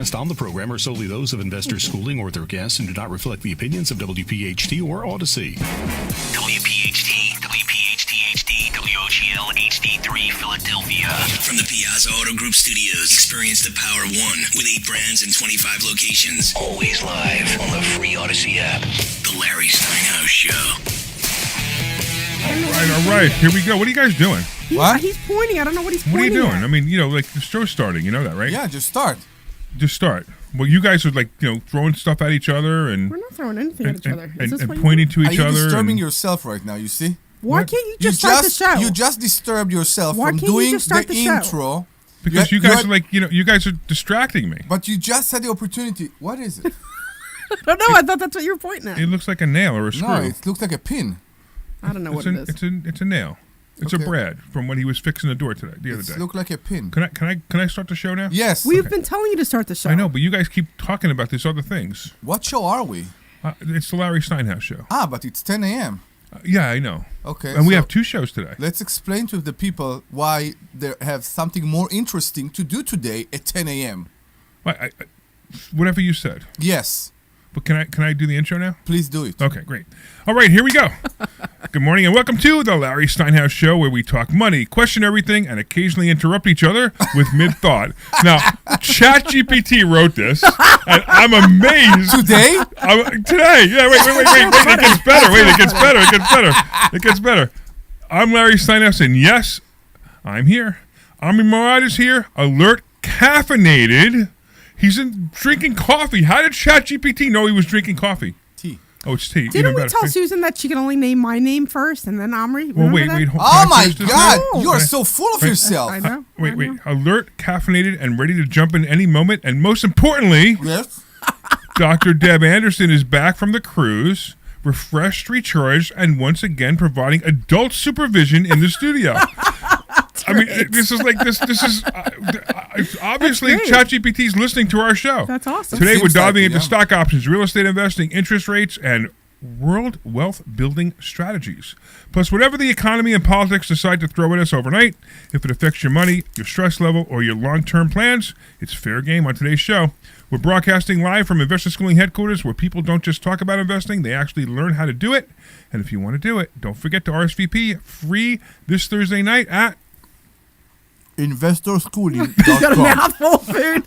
On the program are solely those of Investors Schooling or their guests and do not reflect the opinions of WPHT or Odyssey. WPHT, WPHT-HD, WOGL HD3 Philadelphia. From the Piazza Auto Group Studios, experience the Power of One with 8 brands and 25 locations. Always live on the free Odyssey app. The Larry Steinhouse Show. All right. Here we go. What are you guys doing? What? He's pointing. I don't know what he's pointing What are you doing? at. I mean, like the show's starting. You know that, right? Yeah, just start. Just start. Well, you guys are throwing stuff at each other and We're not throwing anything at each other. Is this and what you pointing want? to each Are you other. disturbing yourself right now, you see? Why can't you just start the show? You just disturbed yourself Why from can't you doing just start the the show? intro. Because you guys are you guys are distracting me. But you just had the opportunity. What is it? I don't know. I thought that's what you were pointing at. It looks like a nail or a screw. No, it looks like a pin. I don't know what it is. It's a nail. It's Okay. a Brad from when he was fixing the door the other day. It looks like a pin. Can I start the show now? Yes. We've been telling you to start the show. I know, but you guys keep talking about these other things. What show are we? It's the Larry Steinhouse Show. But it's 10 a.m. Yeah, I know. Okay. And we so have 2 shows today. Let's explain to the people why they have something more interesting to do today at 10 a.m. Whatever you said. Yes. But can I do the intro now? Please do it. Okay, great. All right, here we go. Good morning and welcome to the Larry Steinhouse Show, where we talk money, question everything, and occasionally interrupt each other with mid-thought. Now, ChatGPT wrote this, and I'm amazed. Today? Today. Yeah, wait. It gets better. It gets better. I'm Larry Steinhouse, and yes, I'm here. Omri Morad is here, alert, caffeinated. He's drinking coffee. How did ChatGPT know he was drinking coffee? Tea. Oh, it's tea. Didn't we tell Susan that she can only name my name first and then Omri? Well, Remember wait. that? Oh my God! No. You are so full of yourself. I know. Wait. Alert, caffeinated, and ready to jump in any moment. And most importantly, Yes. Dr. Deb Anderson is back from the cruise, refreshed, recharged, and once again providing adult supervision in the studio. I mean, this is obviously ChatGPT's listening to our show. That's awesome. Today we're Seems like diving it, into yeah. stock options, real estate investing, interest rates, and world wealth building strategies. Plus, whatever the economy and politics decide to throw at us overnight, if it affects your money, your stress level, or your long-term plans, it's fair game on today's show. We're broadcasting live from Investor Schooling headquarters, where people don't just talk about investing, they actually learn how to do it. And if you want to do it, don't forget to RSVP free this Thursday night at InvestorSchooling.com. You got a mouthful of food.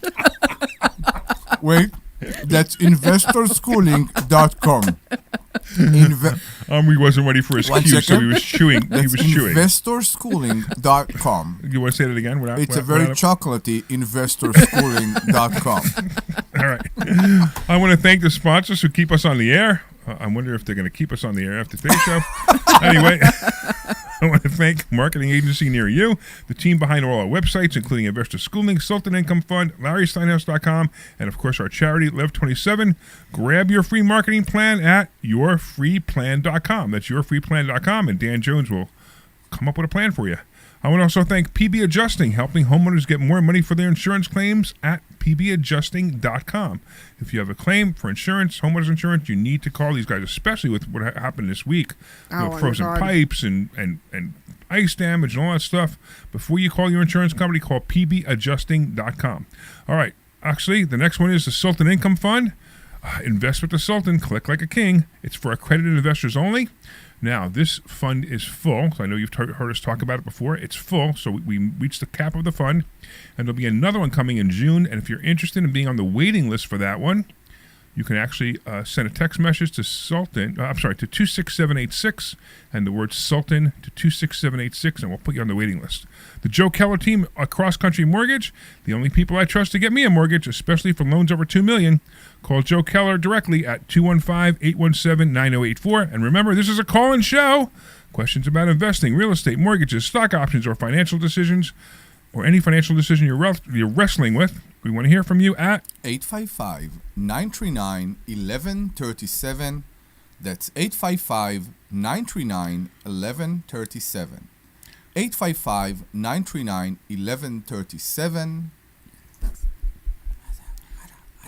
Wait, that's InvestorSchooling.com. Omri wasn't ready for his One cue, so second. he was chewing. That's InvestorSchooling.com. You want to say that again? It's a very chocolatey InvestorSchooling.com. All right. I want to thank the sponsors who keep us on the air. I wonder if they're going to keep us on the air after today's show. Anyway, I want to thank Marketing Agency Near You, the team behind all our websites, including Investor Schooling, Sultan Income Fund, LarrySteinhouse.com, and of course our charity, Live27. Grab your free marketing plan at yourfreeplan.com. That's yourfreeplan.com, and Dan Jones will come up with a plan for you. I want to also thank PB Adjusting, helping homeowners get more money for their insurance claims at pbadjusting.com. If you have a claim for insurance, homeowners insurance, you need to call these guys, especially with what happened this week, with frozen pipes and ice damage and all that stuff. Before you call your insurance company, call pbadjusting.com. All right. Actually, the next one is the Sultan Income Fund. Invest with the Sultan. Click like a king. It's for accredited investors only. Now, this fund is full. So I know you've heard us talk about it before. It's full, so we reached the cap of the fund. And there'll be another one coming in June. And if you're interested in being on the waiting list for that one, you can actually send a text message to Sultan, to 26786, and the word Sultan to 26786, and we'll put you on the waiting list. The Joe Keller team, Cross Country Mortgage, the only people I trust to get me a mortgage, especially for loans over $2 million. Call Joe Keller directly at 215-817-9084. And remember, this is a call-in show. Questions about investing, real estate, mortgages, stock options, or financial decisions, or any financial decision you're wrestling with, we want to hear from you at 855-939-1137. That's 855-939-1137. 855-939-1137.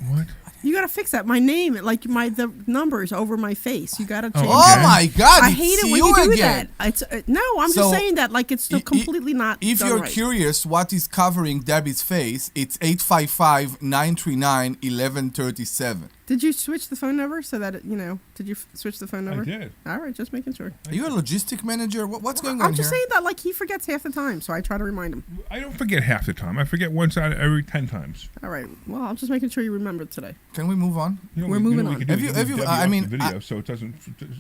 What? You gotta fix that. My name, like the numbers over my face. You gotta change. Oh Okay. my God! I it's hate it when you do again. that. It's no, I'm So, just saying that like it's still completely not. If done you're right. curious what is covering Debbie's face, it's 855-939-1137. Did you switch the phone number so that Did you switch the phone number? I did. All right, just making sure. Are you a logistic manager? What's going on I'm just here? saying that like he forgets half the time, so I try to remind him. I don't forget half the time. I forget once out of every 10 times. All right. Well, I'm just making sure you remembered today. Can we move on? You know, We're you know moving what we on. could do? Have We you- could have move you- Debbie I off mean, the video I- so it doesn't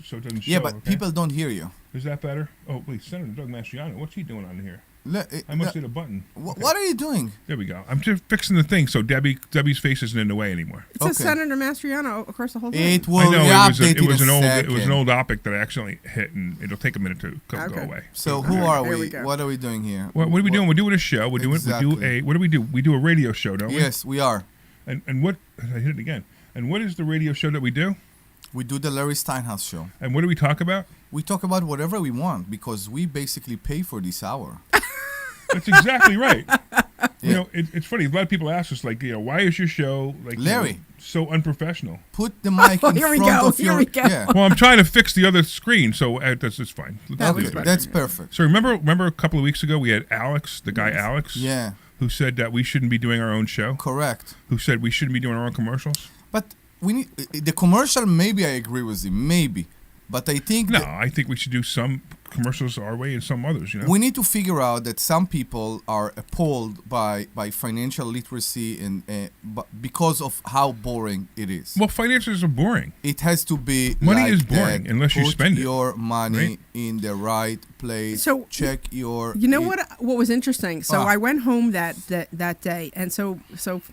show. Yeah, but okay? people don't hear you. Is that better? Oh, wait, Senator Doug Mastriano, what's he doing on here? I I must hit a button. What are you doing? There we go. I'm just fixing the thing so Debbie's face isn't in the way anymore. It says Okay. Senator Mastriano across the whole thing. It will I know be it updated was in an a old second. topic that I accidentally hit, and it'll take a minute to go Okay. away. So who Okay, are there we? we go. What are we doing here? What are we doing? We're doing a show. What do Exactly. we do a radio show, don't we? Yes, we are. And what I hit it again. And what is the radio show that we do? We do the Larry Steinhouse show. And what do we talk about? We talk about whatever we want because we basically pay for this hour. That's exactly right. You Yeah. know, it's funny. A lot of people ask us, like, why is your show like Larry. so unprofessional? Put the mic in Here we front go, of here your. we go. Yeah. Well, I'm trying to fix the other screen, so it's fine. That Let's was do it. better. That's perfect. So remember a couple of weeks ago we had Alex, the guy Alex, Yeah, who said that we shouldn't be doing our own show, correct. who said we shouldn't be doing our own commercials. But we need the commercial. Maybe I agree with him. Maybe, but I think No, that I think we should do some commercials our way and some others. You know, we need to figure out that some people are appalled by financial literacy and because of how boring it is. well, finances are boring. It has to be Money like is boring that. unless you Put spend it, your money right? in the right place. So, check your. You know what was interesting? So Ah. I went home that day, and so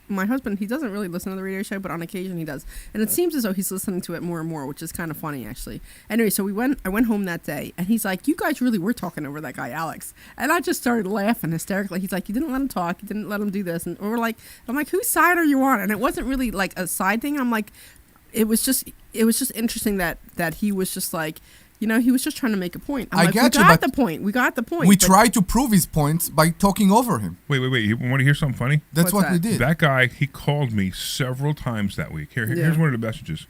my husband, he doesn't really listen to the radio show, but on occasion he does, and it seems as though he's listening to it more and more, which is kind of funny actually. Anyway, so I went home that day, and he's like, "You guys really were talking over that guy Alex," and I just started laughing hysterically. He's like, "You didn't let him talk, you didn't let him do this," and we're like, I'm like, "Whose side are you on?" And it wasn't really like a side thing. I'm like, it was just interesting that he was just like. He was just trying to make a point. I'm I like, get we you, got but the point. We got the point. We but- try to prove his points by talking over him. Wait. You want to hear something funny? That's What's what we that? did. That guy, he called me several times that week. Here's Yeah. one of the messages.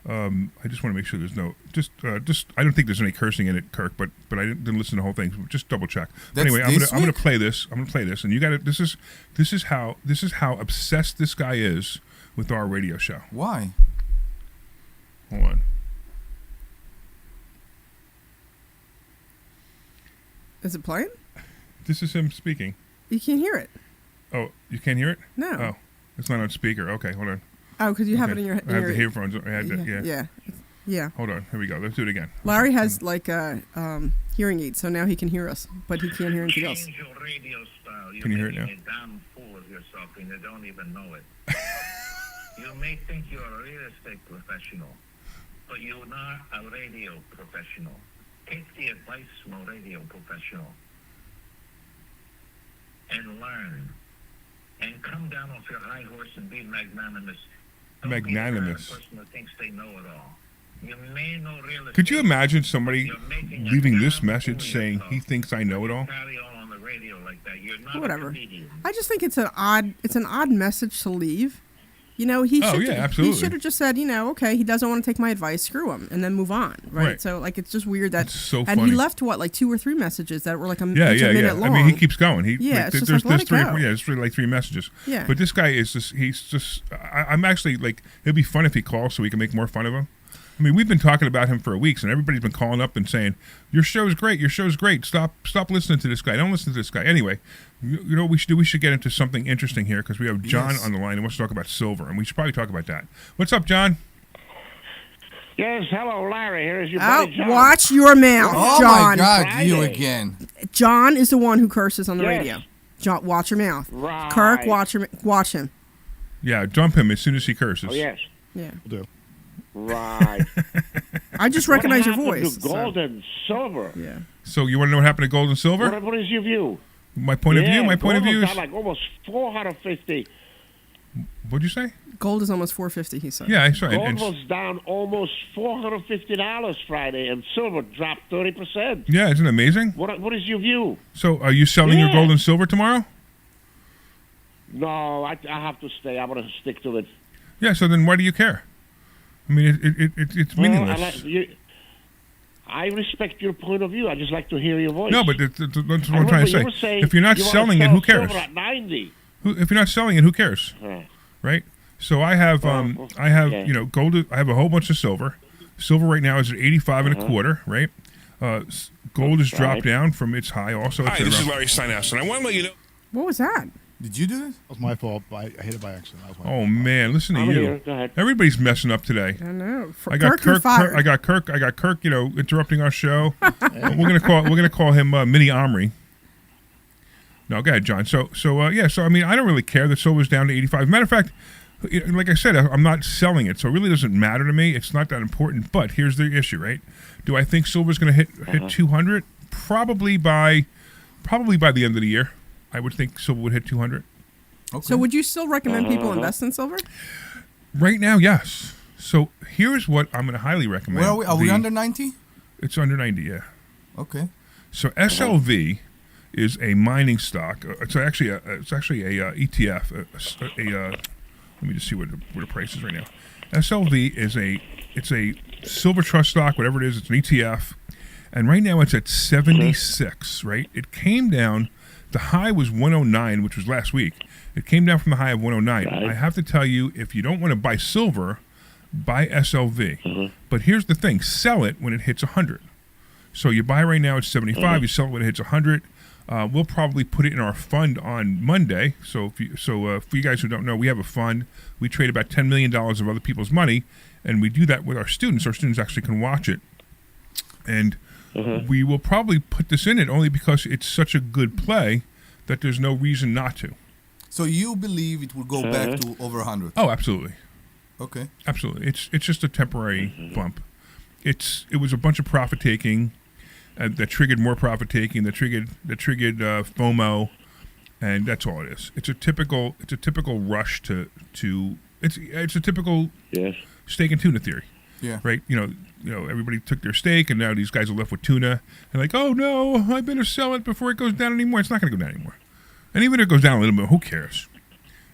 I just want to make sure there's no I don't think there's any cursing in it, Kirk, but I didn't listen to the whole thing. So just double check. That's Anyway, this I'm gonna week? play this. And you got to. This is how obsessed this guy is with our radio show. Why? Hold on. Is it playing? This is him speaking. You can't hear it. Oh, you can't hear it? No. Oh, it's not on speaker. Okay, hold on. Oh, because you have it Okay. in your. I have the headphones. I had that, yeah. Yeah. Hold on. Here we go. Let's do it again. Larry has like a hearing aid, so now he can hear us, but he can't hear anything else. Change your radio style. You're Can you hear it making now? a damn fool of yourself and you don't even know it. You may think you're a real estate professional, but you're not a radio professional. Take the advice from a radio professional and learn. And come down off your high horse and be magnanimous. Don't Magnanimous. Be the kind of person that thinks they know it all. You may know real estate. Could you imagine somebody You're making a leaving this damn message fool of saying yourself. he thinks I know it all? Carry on the radio like that. You're not Whatever. a comedian. I just think it's an odd message to leave. He Oh, should yeah, absolutely. he should have just said, okay, he doesn't want to take my advice, screw him, and then move on, right? Right. So like it's just weird that It's so and funny. he left like 2 or 3 messages that were like a Yeah. minute long. I mean, he keeps going. Yeah, it's just there's, like, let there's it three. go. Yeah, there's like 3 messages. Yeah. But this guy is just. He's just. I'm actually like. It'd be fun if he calls so we can make more fun of him. I mean, we've been talking about him for weeks, and everybody's been calling up and saying, "Your show's great. Your show's great. Stop listening to this guy. Don't listen to this guy." Anyway, you know what we should do? We should get into something interesting here because we have John Yes. on the line and wants to talk about silver, and we should probably talk about that. What's up, John? Yes, hello, Larry. Here's your Oh, buddy John. watch your mouth, Oh John. my God, Friday. you again. John is the one who curses on the Yes. radio. John, watch your mouth. Right. Kirk, watch him. Yeah, dump him as soon as he curses. Oh, yes. Yeah. Right. I just recognize your What happened voice. to so- gold and silver? Yeah. So you want to know what happened to gold and silver? What is your view? My point of view. My point of gold view was is. down like almost 450. What'd you say? Gold is almost $450, he said. Yeah, I saw it. Gold And- was down almost $450 Friday, and silver dropped 30%. yeah, isn't it amazing? What is your view? So, are you selling your Yeah. gold and silver tomorrow? No, I have to stay. I'm going to stick to it. Yeah. So then why do you care? I mean, it's Well, meaningless. I respect your point of view. I just like to hear your voice. No, but that's what I'm I trying remember to you were say. saying If you're not you wanna selling it, sell who cares? silver at 90. If you're not selling it, who cares? Huh. Right? So I have okay. gold. I have a whole bunch of silver. Silver right now is at 85 and a quarter. Right? Gold has dropped down from its high. Also, Hi, this is Larry Steinhouse, and I want to let you know. What was that? Did you do this? That was my fault. I hit it by accident. That was my Oh man, listen to I'm you. here. Go ahead. Everybody's messing up today. I know. I got Kirk, you're fired. I got Kirk. Interrupting our show. We're gonna call him Mini Omri. No, go ahead, John. So I mean, I don't really care that silver's down to 85. Matter of fact, like I said, I'm not selling it, so it really doesn't matter to me. It's not that important. But here's the issue, right? Do I think silver's going to hit 200? Probably by the end of the year. I would think silver would hit 200. Okay. So would you still recommend people invest in silver? Right now, yes. So here's what I'm going to highly recommend. Where are we? Are we under 90? It's under 90, yeah. Okay. So SLV is a mining stock. It's actually a ETF. Let me just see what the price is right now. SLV is a silver trust stock, whatever it is. It's an ETF, and right now it's at 76. Right? It came down. The high was 109, which was last week. It came down from the high of 109. Right. I have to tell you, if you don't want to buy silver, buy SLV. But here's the thing: sell it when it hits 100. So you buy right now at 75. You sell it when it hits 100. We'll probably put it in our fund on Monday. So for you guys who don't know, we have a fund. We trade about $10 million of other people's money, and we do that with our students. Our students actually can watch it. And we will probably put this in it only because it's such a good play that there's no reason not to. So you believe it will go back to over 100? Oh, absolutely. Okay. Absolutely. It's just a temporary bump. It was a bunch of profit taking that triggered more profit taking, that triggered FOMO, and that's all it is. It's a typical rush to it's a typical steak and tuna theory. Yeah. Right? You know, everybody took their steak and now these guys are left with tuna and like, oh no, I better sell it before it goes down anymore. It's not gonna go down anymore. And even if it goes down a little bit, who cares?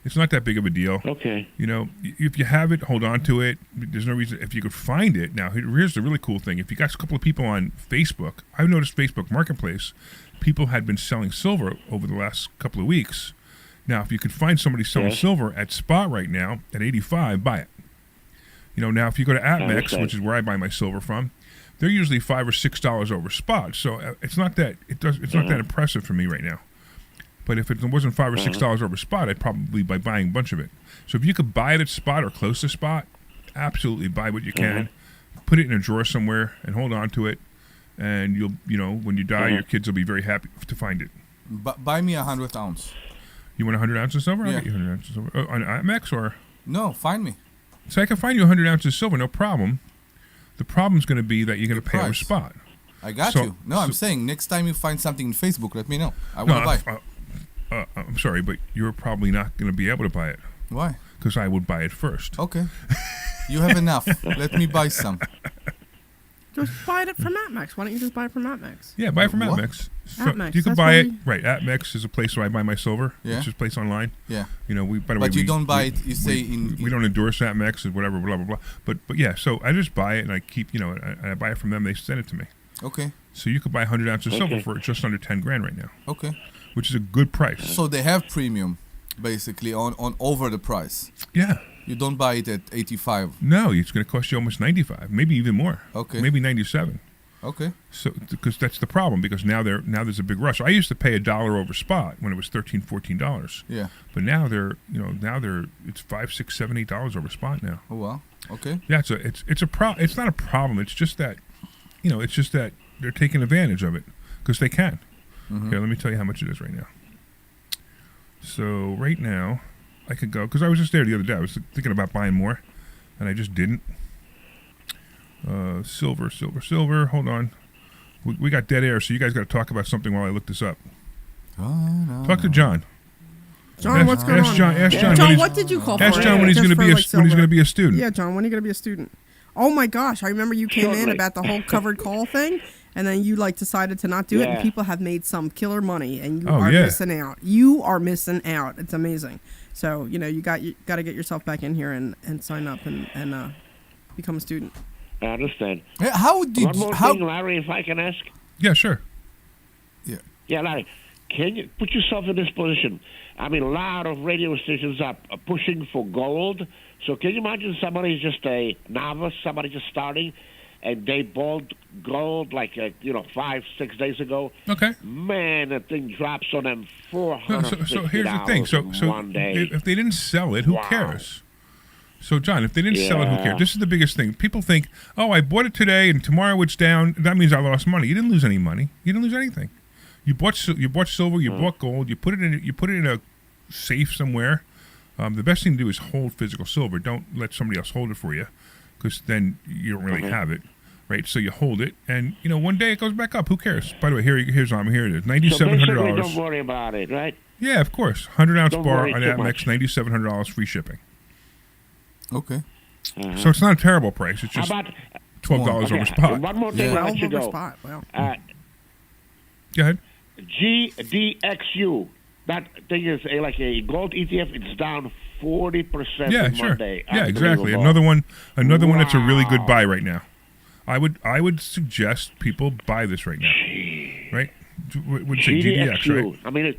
It's not that big of a deal. Okay. You know, if you have it, hold on to it. There's no reason. If you could find it. Now, here's the really cool thing. If you got a couple of people on Facebook, I've noticed Facebook Marketplace, people had been selling silver over the last couple of weeks. Now, if you could find somebody selling silver at spot right now at 85, buy it. You know, now if you go to APMEX, which is where I buy my silver from, they're usually $5 or $6 over spot. So it's not that not that impressive for me right now. But if it wasn't $5 or $6 over spot, I'd probably be buying a bunch of it. So if you could buy it at spot or close to spot, absolutely buy what you can. Put it in a drawer somewhere and hold on to it. And when you die, your kids will be very happy to find it. Buy me 100 ounce. You want 100 ounces of silver? Yeah. I'll get you 100 ounces of silver. On APMEX or? No, find me. So I can find you 100 ounces of silver, no problem. The problem's going to be that you're going to pay over price. spot. I got you. No, I'm saying next time you find something in Facebook, let me know. I want to buy. I'm sorry, but you're probably not going to be able to buy it. Why? Because I would buy it first. Okay. You have enough. Let me buy some. Just buy it from APMEX. Why don't you just buy it from APMEX? Yeah, buy it from What? APMEX. So APMEX, you can that's buy why it. Right, APMEX is a place where I buy my silver. Yeah. It's just a place online. Yeah. You know, by the way, But you don't buy it, you say we don't endorse APMEX and whatever, blah, blah, blah. But yeah, so I just buy it and I keep, I buy it from them. They send it to me. Okay. So you could buy 100 ounces of silver for just under 10 grand right now. Okay. Which is a good price. So they have premium, basically, on over the price. Yeah. You don't buy it at 85. No, it's going to cost you almost 95, maybe even more. Okay. Maybe 97. Okay. So because that's the problem, because now there's a big rush. I used to pay $1 over spot when it was $13, $14. Yeah. But now it's $5, $6, $7, $8 over spot now. Oh well. Okay. Yeah, it's not a problem. It's just that they're taking advantage of it because they can. Mm-hmm. Here, let me tell you how much it is right now. So right now, I could go because I was just there the other day. I was thinking about buying more, and I just didn't. Silver. Hold on. We got dead air, so you guys got to talk about something while I look this up. Talk to John. John, what's going on? Ask John. John, what did you call for? Ask John when he's going to be a student. Yeah, John, when are you going to be a student? Oh my gosh, I remember you came in about the whole covered call thing, and then you decided to not do it, and people have made some killer money, and you are missing out. You are missing out. It's amazing. So you got to get yourself back in here and sign up and become a student. I understand. How did One more thing, Larry, if I can ask. Yeah, sure. Yeah, Larry, can you put yourself in this position? I mean, a lot of radio stations are pushing for gold. So can you imagine somebody's just a novice, somebody just starting, and they bought gold like 5-6 days ago? Okay. Man, that thing drops on them $450 So here's the thing. So one day. if they didn't sell it, who cares? So, John, if they didn't sell it, who cares? This is the biggest thing. People think, oh, I bought it today and tomorrow it's down. That means I lost money. You didn't lose any money. You didn't lose anything. You bought silver. You bought gold. You put it in a safe somewhere. The best thing to do is hold physical silver. Don't let somebody else hold it for you, because then you don't really have it, right? So you hold it, and one day it goes back up. Who cares? By the way, here it is. $9,700. So basically, don't worry about it, right? Yeah, of course. 100-ounce Don't bar worry on too Atmex, $9,700 free shipping. Okay. So it's not a terrible price. It's How just about $12 over spot. One more thing, I'll let you go. Spot. Wow. Go ahead. GDXU. That thing is like a gold ETF. It's down 40% Yeah, on sure. Monday. Yeah, exactly. Unbelievable. Another one that's a really good buy right now. I would suggest people buy this right now. Right? Would say GDX, right? I mean,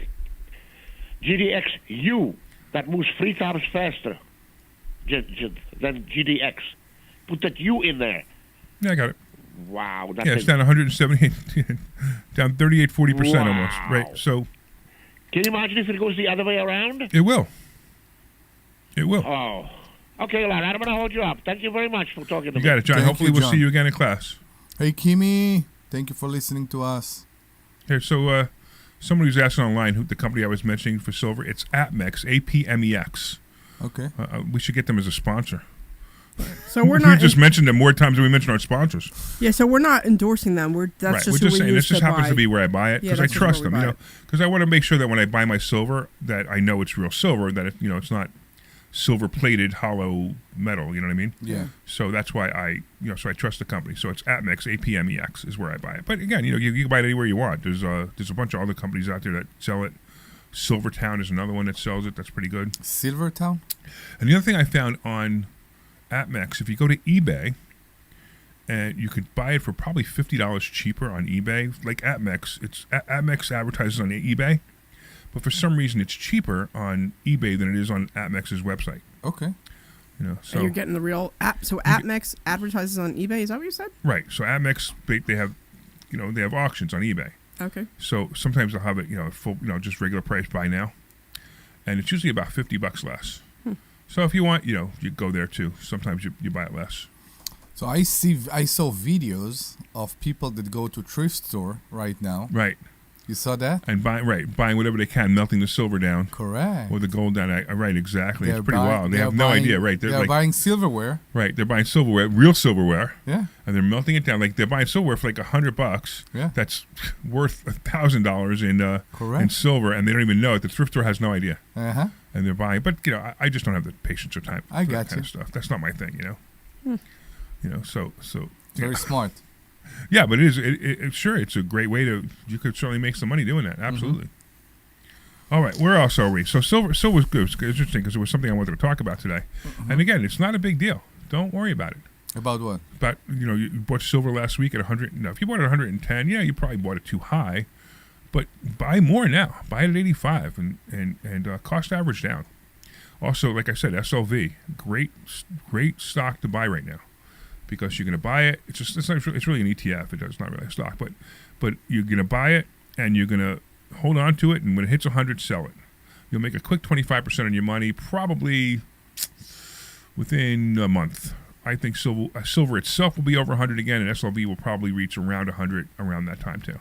GDXU. That moves 3 times faster than GDX. Put that U in there. Yeah, I got it. Wow. That It's down 178, down 38, 40% almost. Right. So. Can you imagine if it goes the other way around? It will. It will. Oh. Okay, Larry, I'm going to hold you up. Thank you very much for talking to me. You got it, John. Thank Hopefully you, we'll John. see you again in class. Hey, Kimi. Thank you for listening to us. Here, so somebody was asking online who the company I was mentioning for silver. It's Apmex, APMEX. Okay. We should get them as a sponsor. So we're We not. just mentioned them more times than we mentioned our sponsors. Yeah, so we're not endorsing them. That's We're just just who we saying use this just to happens buy. to be where I buy it Yeah, because I that's just trust where them. we buy it. Because I want to make sure that when I buy my silver, that I know it's real silver. That it's not silver plated hollow metal. You know what I mean? Yeah. So that's why I trust the company. So it's Atmex, APMEX is where I buy it. But again, you can buy it anywhere you want. There's a bunch of other companies out there that sell it. Silvertown is another one that sells it. That's pretty good. Silvertown? And the other thing I found on Atmex, if you go to eBay, and you could buy it for probably $50 cheaper on eBay. Like Atmex, Atmex advertises on eBay, but for some reason it's cheaper on eBay than it is on Atmex's website. Okay. So And you're getting the real app. So Atmex advertises on eBay. Is that what you said? right. So Atmex, they have, they have auctions on eBay. Okay. So sometimes they'll have it, full, just regular price buy now, and it's usually about $50 less. So if you want, you go there too. Sometimes you buy it less. So I saw videos of people that go to thrift store right now. Right. You saw that? And buying whatever they can, melting the silver down. Correct. Or the gold down. Right, exactly. They're It's pretty wild. They have no buying- idea, right? They're buying silverware. Right, they're buying silverware, real silverware. Yeah. And they're melting it down. Like they're buying silverware for like $100. Yeah. That's worth $1,000 in Correct. silver, and they don't even know it. The thrift store has no idea. Uh-huh. And they're buying, but I just don't have the patience or time I for got that kind you. of stuff. That's not my thing, So Very smart. yeah, but it is. Sure, it's a great way to. You could certainly make some money doing that. Absolutely. All right, where else are we? So silver was good. It's interesting because it was something I wanted to talk about today. And again, it's not a big deal. Don't worry about it. About what? But you bought silver last week at 100. No, if you bought it at 110, yeah, you probably bought it too high. But buy more now. Buy it at 85 and cost average down. Also, like I said, SLV, great stock to buy right now, because you're going to buy it. It's really an ETF. It's not really a stock, but you're going to buy it and you're going to hold on to it, and when it hits 100, sell it. You'll make a quick 25% on your money, probably within a month. I think silver itself will be over 100 again, and SLV will probably reach around 100 around that time too.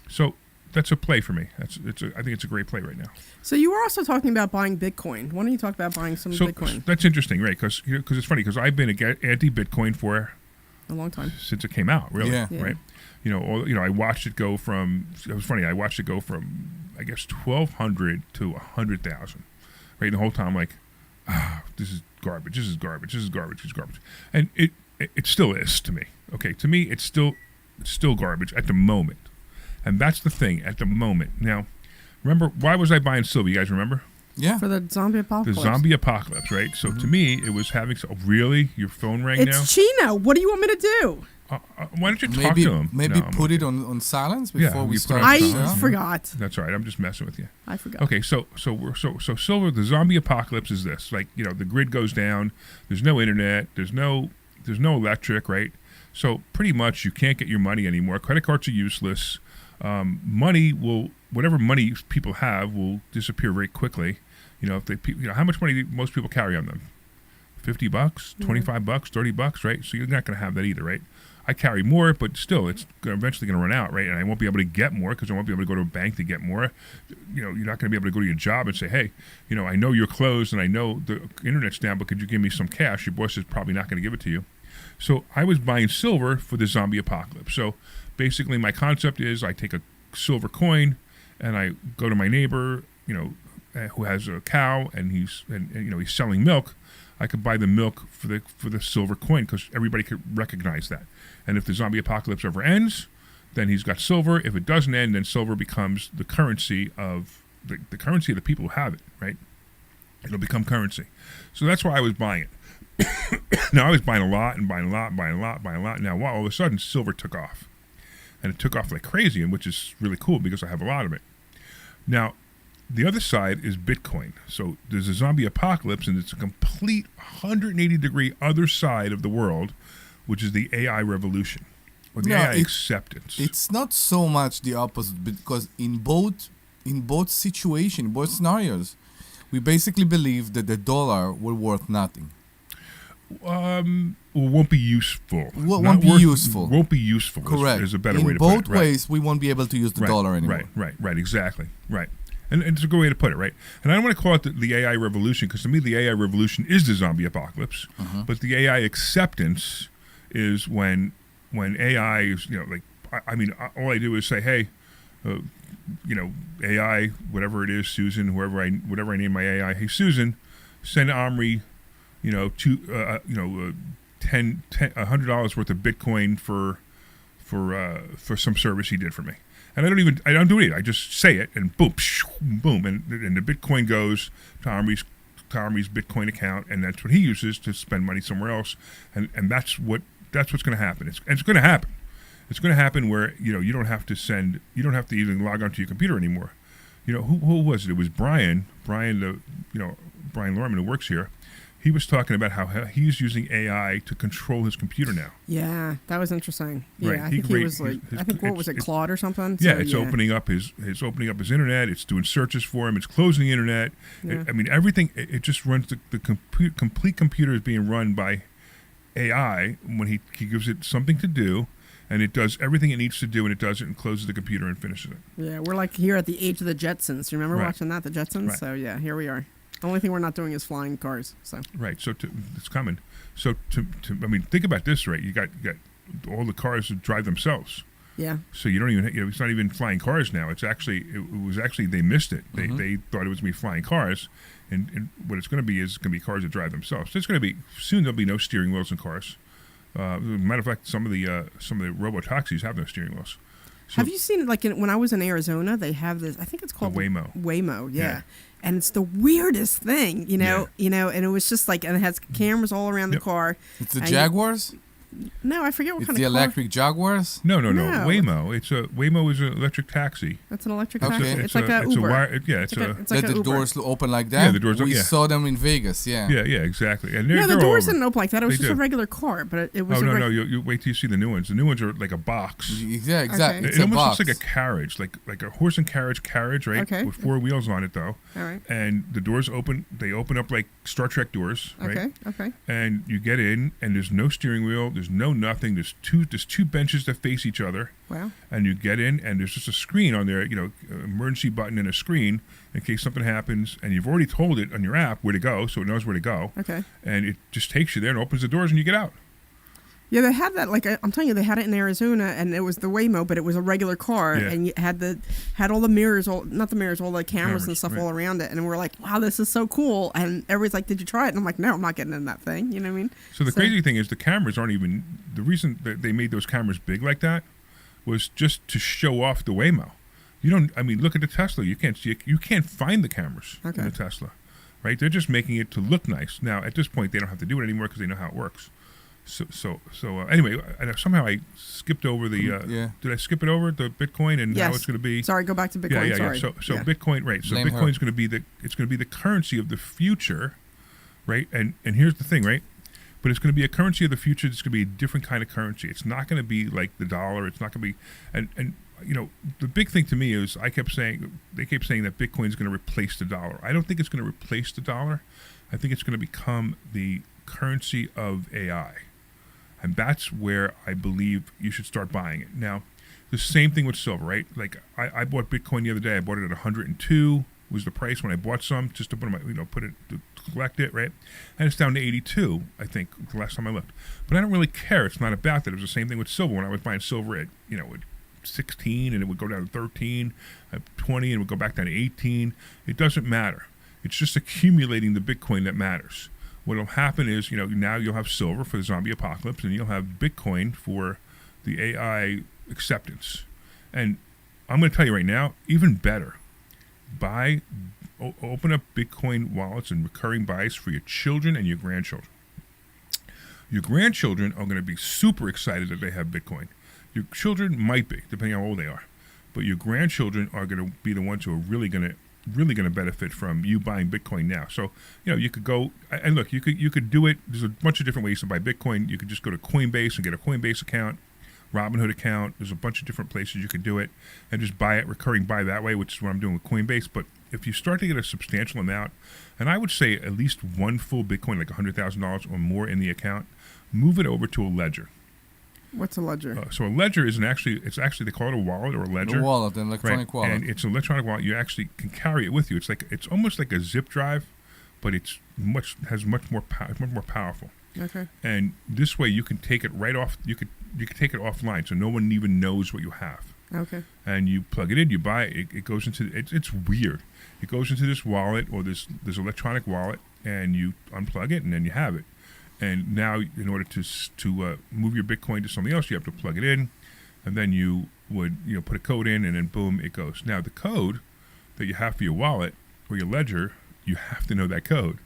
So that's a play for me. I think it's a great play right now. So you were also talking about buying Bitcoin. Why don't you talk about buying some Bitcoin? That's interesting, right? Because it's funny, because I've been anti-Bitcoin for a long time since it came out. Really, Yeah. right? I watched it go from. It was funny. I watched it go from, I guess, 1,200 to 100,000. Right, and the whole time I'm like, this is garbage. This is garbage. This is garbage. This is garbage. And it still is to me. Okay, to me, it's still garbage at the moment. And that's the thing, at the moment. Now, remember, why was I buying silver? You guys remember? Yeah. For the zombie The apocalypse. zombie apocalypse, right? So to me, it was having. Really, your phone rang now. It's Chino. What do you want me to do? Why don't you talk Maybe to him? maybe No, put it on silence Yeah, before we you put it start. on I silence. forgot. That's all right. I'm just messing with you. I forgot. Okay, so Silver, the zombie apocalypse is this. Like, the grid goes down. There's no internet. There's no electric, right? So pretty much you can't get your money anymore. Credit cards are useless. Whatever money people have will disappear very quickly. If they, how much money do most people carry on them? $50, $25, $30, right? So you're not going to have that either, right? I carry more, but still, it's eventually going to run out, right? And I won't be able to get more because I won't be able to go to a bank to get more. You're not going to be able to go to your job and say, hey, I know you're closed and I know the internet's down, but could you give me some cash? Your boss is probably not going to give it to you. So I was buying silver for the zombie apocalypse. So basically, my concept is I take a silver coin and I go to my neighbor, who has a cow and he's selling milk. I could buy the milk for the silver coin because everybody could recognize that. And if the zombie apocalypse ever ends, then he's got silver. If it doesn't end, then silver becomes the currency of the currency of the people who have it, right? It'll become currency. So that's why I was buying it. Now I was buying a lot and buying a lot, buying a lot, buying a lot. Now all of a sudden silver took off. And it took off like crazy, and which is really cool because I have a lot of it. Now, the other side is Bitcoin. So there's a zombie apocalypse, and it's a complete 180-degree other side of the world, which is the AI revolution, or the AI acceptance. It's not so much the opposite, because in both situations, both scenarios, we basically believe that the dollar will worth nothing. Won't be useful. Won't be useful. Won't be useful. Correct. Is a better way to In put it. both ways, we won't be able to use the dollar anymore. Right, exactly. Right. And it's a good way to put it, right? And I don't want to call it the AI revolution because to me the AI revolution is the zombie apocalypse. But the AI acceptance is when AI is, all I do is say, hey, AI, whatever it is, Susan, whatever I name my AI, hey Susan, send Omri, $100 worth of Bitcoin for some service he did for me. And I don't do it. I just say it, and boom, boom, and the Bitcoin goes to Omri's Bitcoin account, and that's what he uses to spend money somewhere else, and that's what's going to happen. It's going to happen. It's going to happen where you don't have to even log onto your computer anymore. Who was it? It was Brian Lorman, who works here. He was talking about how he's using AI to control his computer now. Yeah, that was interesting. Yeah, right. I think he was like, what was it, Claude or something? Yeah, it's opening up his internet. It's doing searches for him. It's closing the internet. Yeah. Everything. It just runs the complete computer is being run by AI when he gives it something to do, and it does everything it needs to do, and it does it and closes the computer and finishes it. Yeah, we're like here at the age of the Jetsons. You remember watching that, the Jetsons? Right. So yeah, here we are. The only thing we're not doing is flying cars. So right, so it's coming. So think about this, right? You got all the cars that drive themselves. yeah, So you don't even it's not even flying cars now. It was actually they missed it. They thought it was going to be flying cars, and what it's going to be is going to be cars that drive themselves. So it's going to be soon. There'll be no steering wheels in cars. Matter of fact, some of the robo taxis have no steering wheels. So have you seen when I was in Arizona? They have this. I think it's called Waymo. Waymo, yeah. And it's the weirdest thing, and it was just and it has cameras all around the car. It's the Jaguars? No, I forget what It's kind the of car. electric Jaguars? No. No. Waymo. Waymo is an electric taxi. That's an electric Okay. taxi. It's like a Uber. It's like That a the Uber. doors open like that? Yeah, the doors We yeah. saw them in Vegas, yeah. Yeah, exactly. And No, the they're all doors over. didn't open like that. It was They just a do. regular car, but it was. Oh no, you wait till you see the new ones. The new ones are like a box. Yeah, exactly. Okay. It's It a almost box. looks like a carriage, like a horse and carriage, right? Okay. With four wheels on it, though. All right. And the doors open. They open up like Star Trek doors, right? Okay. And you get in, and there's no steering wheel. There's no nothing. There's two benches that face each other. Wow. And you get in, and there's just a screen on there. Emergency button and a screen in case something happens. And you've already told it on your app where to go, so it knows where to go. Okay. And it just takes you there and opens the doors, and you get out. Yeah, they had that. I'm telling you, they had it in Arizona, and it was the Waymo, but it was a regular car, Yeah. and you had all the mirrors, all the cameras and stuff right. all around it, and we're like, wow, this is so cool. And everybody's like, did you try it? And I'm like, no, I'm not getting in that thing. You know what I mean? So the crazy thing is the cameras aren't even the reason that they made those cameras big like that was just to show off the Waymo. You don't. I mean, look at the Tesla. You can't see. You can't find the cameras in the Tesla, right? They're just making it to look nice. Now, at this point, they don't have to do it anymore because they know how it works. So anyway, somehow I skipped over the. Did I skip it over the Bitcoin and now it's going to be? Sorry, go back to Bitcoin. Yeah. Sorry. So Bitcoin, right? So Bitcoin's going to be the currency of the future, right? And here's the thing, right? But it's going to be a currency of the future. It's going to be a different kind of currency. It's not going to be like the dollar. It's not going to be and the big thing to me is they kept saying that Bitcoin is going to replace the dollar. I don't think it's going to replace the dollar. I think it's going to become the currency of AI. And that's where I believe you should start buying it. Now, the same thing with silver, right? Like I bought Bitcoin the other day. I bought it at 102 was the price when I bought some, just to put it to collect it, right? And it's down to 82, I think, the last time I looked. But I don't really care. It's not about that. It was the same thing with silver. When I was buying silver at, at 16 and it would go down to 13, at 20 and it would go back down to 18. It doesn't matter. It's just accumulating the Bitcoin that matters. What will happen is, now you'll have silver for the zombie apocalypse, and you'll have Bitcoin for the AI acceptance. And I'm going to tell you right now, even better, open up Bitcoin wallets and recurring buys for your children and your grandchildren. Your grandchildren are going to be super excited that they have Bitcoin. Your children might be, depending on how old they are, but your grandchildren are going to be the ones who are really going to benefit from you buying Bitcoin now. So, you could go and look, you could do it. There's a bunch of different ways to buy Bitcoin. You could just go to Coinbase and get a Coinbase account, Robinhood account. There's a bunch of different places you could do it and just buy it, recurring buy that way, which is what I'm doing with Coinbase. But if you start to get a substantial amount, and I would say at least one full Bitcoin, like $100,000 or more in the account, move it over to a ledger. What's a ledger? So a ledger is it's actually they call it a wallet or a ledger. A wallet, an electronic wallet. And it's an electronic wallet. You actually can carry it with you. It's almost like a zip drive, but it's much more powerful. Okay. And this way you can take it right off. You could take it offline, so no one even knows what you have. Okay. And you plug it in, you buy it. It goes into it's weird. It goes into this wallet or this electronic wallet, and you unplug it, and then you have it. And now, in order to move your Bitcoin to something else, you have to plug it in, and then you would put a code in, and then boom, it goes. Now, the code that you have for your wallet or your ledger, you have to know that code.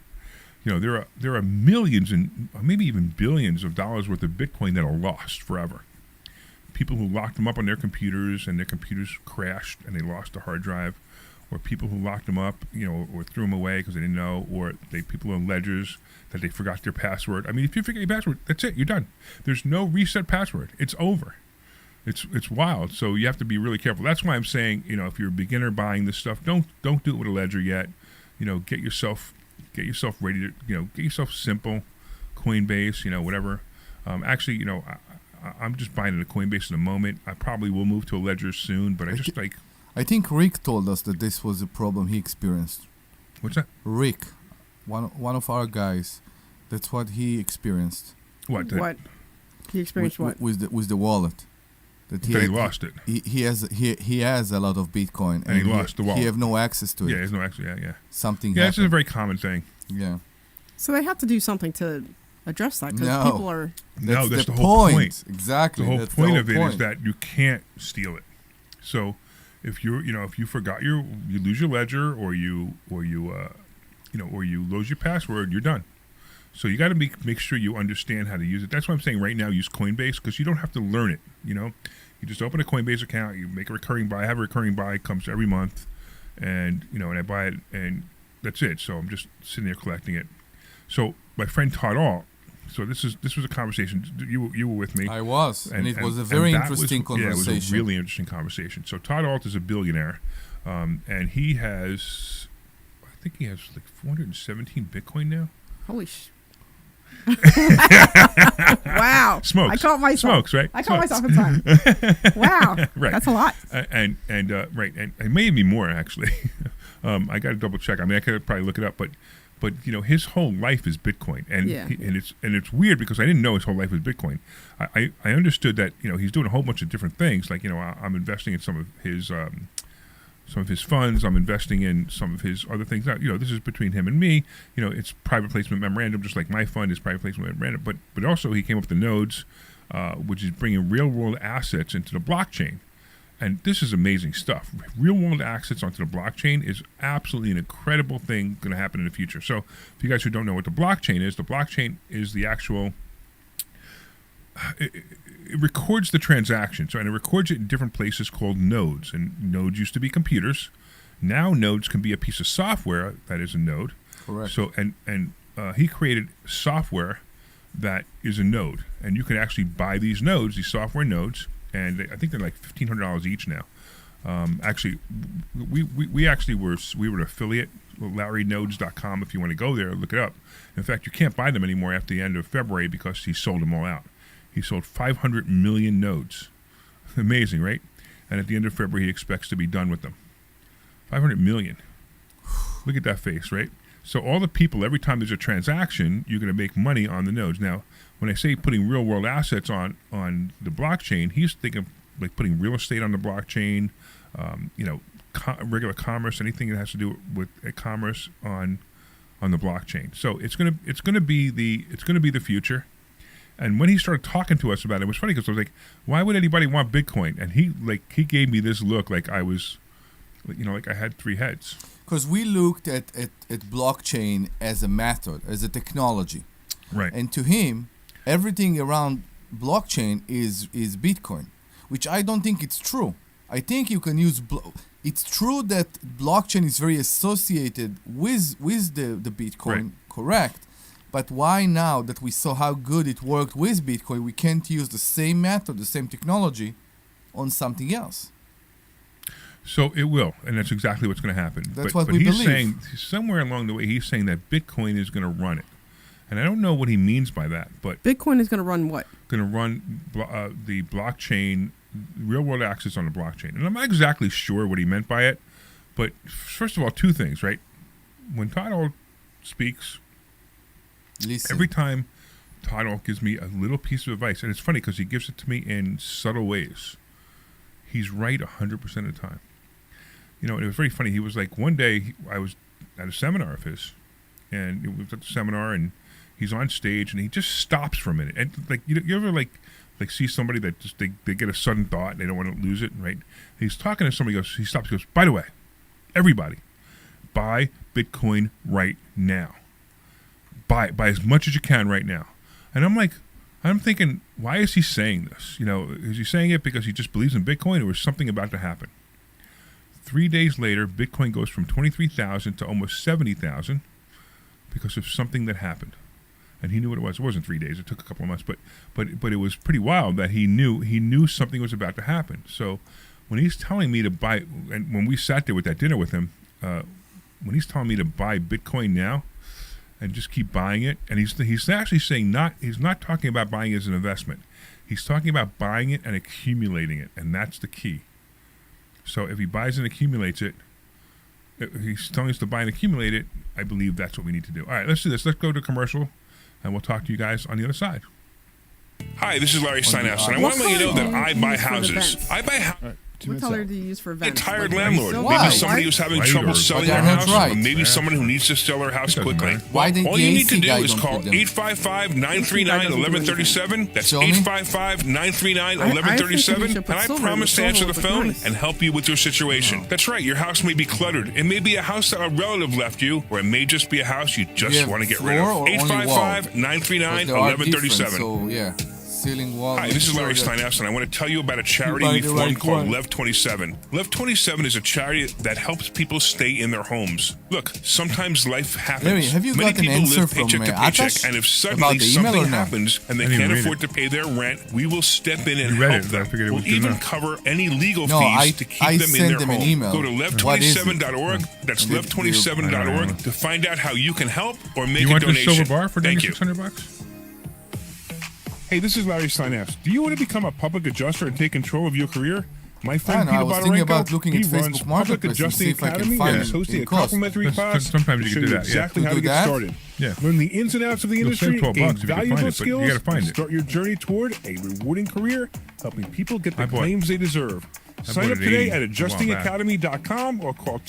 There are millions and maybe even billions of dollars worth of Bitcoin that are lost forever. People who locked them up on their computers and their computers crashed and they lost the hard drive, or people who locked them up, or threw them away because they didn't know, or people on ledgers that they forgot their password. I mean, if you forget your password, that's it. You're done. There's no reset password. It's over. It's wild. So you have to be really careful. That's why I'm saying, if you're a beginner buying this stuff, don't do it with a ledger yet. Get yourself ready to, get yourself simple, Coinbase, whatever. Actually, I'm just buying it at Coinbase in a moment. I probably will move to a ledger soon, but I think Rick told us that this was a problem he experienced. What's that? Rick, one of our guys, that's what he experienced. What? What? He experienced what? With the wallet. That he lost it. He has a lot of Bitcoin. And he lost the wallet. He have no access to it. Yeah, he has no access. Yeah. Something Yeah, happened. this is a very common thing. Yeah. So they have to do something to address that because No. people are... That's the whole point. Exactly. The whole That's point the of it point. is that you can't steal it. So if you forgot you lose your ledger or you lose your password, you're done. So you got to make sure you understand how to use it. That's why I'm saying right now use Coinbase, because you don't have to learn it. You just open a Coinbase account, you make a recurring buy. I have a recurring buy, it comes every month, and and I buy it, and that's it. So I'm just sitting there collecting it. So my friend Todd Alt. So this was a conversation. You were with me. I was, and it was a very interesting conversation. Yeah, it was a really interesting conversation. So Todd Alt is a billionaire, and he has like 417 Bitcoin now. Holy sh! Wow. Smokes. I caught myself. Smokes, right? I caught myself in time. Wow. Right. That's a lot. And it may be more actually. I got to double check. I mean, I could probably look it up, but his whole life is Bitcoin, and it's weird because I didn't know his whole life was Bitcoin. I understood that he's doing a whole bunch of different things. Like I'm investing in some of his funds. I'm investing in some of his other things. Now, this is between him and me. It's private placement memorandum, just like my fund is private placement memorandum. But also he came up with the nodes, which is bringing real world assets into the blockchain. And this is amazing stuff. Real world access onto the blockchain is absolutely an incredible thing going to happen in the future. So, if you guys who don't know what the blockchain is the actual. It records the transaction, and it records it in different places called nodes. And nodes used to be computers. Now nodes can be a piece of software that is a node. Correct. So, and he created software that is a node, and you can actually buy these nodes, these software nodes, and I think they're like $1,500 each now. Actually, we actually were an affiliate, LarryNodes.com. If you want to go there, look it up. In fact, you can't buy them anymore after the end of February because he sold them all out. He sold 500 million nodes. Amazing, right? And at the end of February, he expects to be done with them. 500 million. Look at that face, right? So all the people, every time there's a transaction, you're going to make money on the nodes. Now, when I say putting real world assets on the blockchain, he's thinking like putting real estate on the blockchain, regular commerce, anything that has to do with commerce on the blockchain. So it's gonna be the future. And when he started talking to us about it, it was funny because I was like, "Why would anybody want Bitcoin?" And he gave me this look like I was, like I had three heads. Because we looked at blockchain as a method, as a technology. Right. And to him, everything around blockchain is Bitcoin, which I don't think it's true. I think you can use... It's true that blockchain is very associated with the Bitcoin, Right. correct. But why now that we saw how good it worked with Bitcoin, we can't use the same method, the same technology on something else? So it will, and that's exactly what's going to happen. That's but what we he's believe. saying somewhere along the way, he's saying that Bitcoin is going to run it, and I don't know what he means by that. But Bitcoin is going to run what? Going to run the blockchain, real world access on the blockchain, and I'm not exactly sure what he meant by it. But first of all, two things, right? When Todd Hall speaks, Listen. every time Todd Hall gives me a little piece of advice, and it's funny because he gives it to me in subtle ways. He's right 100% of the time. It was very funny. He was like, one day I was at a seminar of his, and it was at the seminar, and he's on stage, and he just stops for a minute. And like, you ever like see somebody that just they get a sudden thought and they don't want to lose it, right? And he's talking to somebody, he stops, he goes, "By the way, everybody, buy Bitcoin right now. Buy as much as you can right now." And I'm thinking, why is he saying this? Is he saying it because he just believes in Bitcoin, or is something about to happen? 3 days later, Bitcoin goes from 23,000 to almost 70,000 because of something that happened. And he knew what it was. It wasn't 3 days. It took a couple of months. But it was pretty wild that he knew something was about to happen. So when he's telling me to buy, and when we sat there with that dinner with him, when he's telling me to buy Bitcoin now and just keep buying it, and he's actually saying he's not talking about buying as an investment. He's talking about buying it and accumulating it, and that's the key. So if he buys and accumulates it, he's telling us to buy and accumulate it. I believe that's what we need to do. All right, let's do this. Let's go to commercial, and we'll talk to you guys on the other side. Hi, this is Larry Steinhouse, and I want to let you know that I buy houses. I buy houses. What color do you use for A events? tired Like landlord, Why? maybe somebody who's having Right, trouble or- selling But their they're not house, right. or maybe someone who needs to sell their house It doesn't quickly. matter. Why did All the you need AC to do guy is don't call put them? 855-939-1137. That's Show me. 855-939-1137, I think you should and put I silver in promise the to answer silver the would phone look nice. and help you with your situation. That's right, your house may be cluttered. It may be a house that a relative left you, or it may just be a house you just You have want to get rid floor of. or only wall? 855-939-1137. So yeah, ceiling wall. Hi, this is Larry Sure that- Steinhouse, and I want to tell you about a charity buy we the formed right called one. Lev 27. Lev 27 is a charity that helps people stay in their homes. Look, sometimes life happens. Larry, have you Many got an people answer live from, paycheck to paycheck, Atash and if about suddenly the email something or not? happens and they I didn't can't read afford it. to pay their rent, we will step in and You read help it, but I them. figured it was We'll good even enough. cover any legal No, fees to keep I them in sent their them home. an email. Go to What is it? lev27.org. That's Did- lev27.org to find out how you can help or make You a want the donation. silver bar for Thank you. $600? Hey, this is Larry Steinhouse. Do you want to become a public adjuster and take control of your career? My I friend don't know, I Peter was thinking Bodorenko, about looking he at Facebook runs Public Marketplace and Adjusting see if I can Academy find and is it hosting in a cost. complimentary Yes, class. sometimes you to can show do you that, yeah. exactly To how do to get that? started. Yeah. Learn the ins and outs of the You'll industry, save $12 gain if you can find valuable it, but you skills, gotta find and it. start your journey toward a rewarding career, helping people get the I bought- claims they deserve. Sign bought up it today 80 at a while back. adjustingacademy.com or call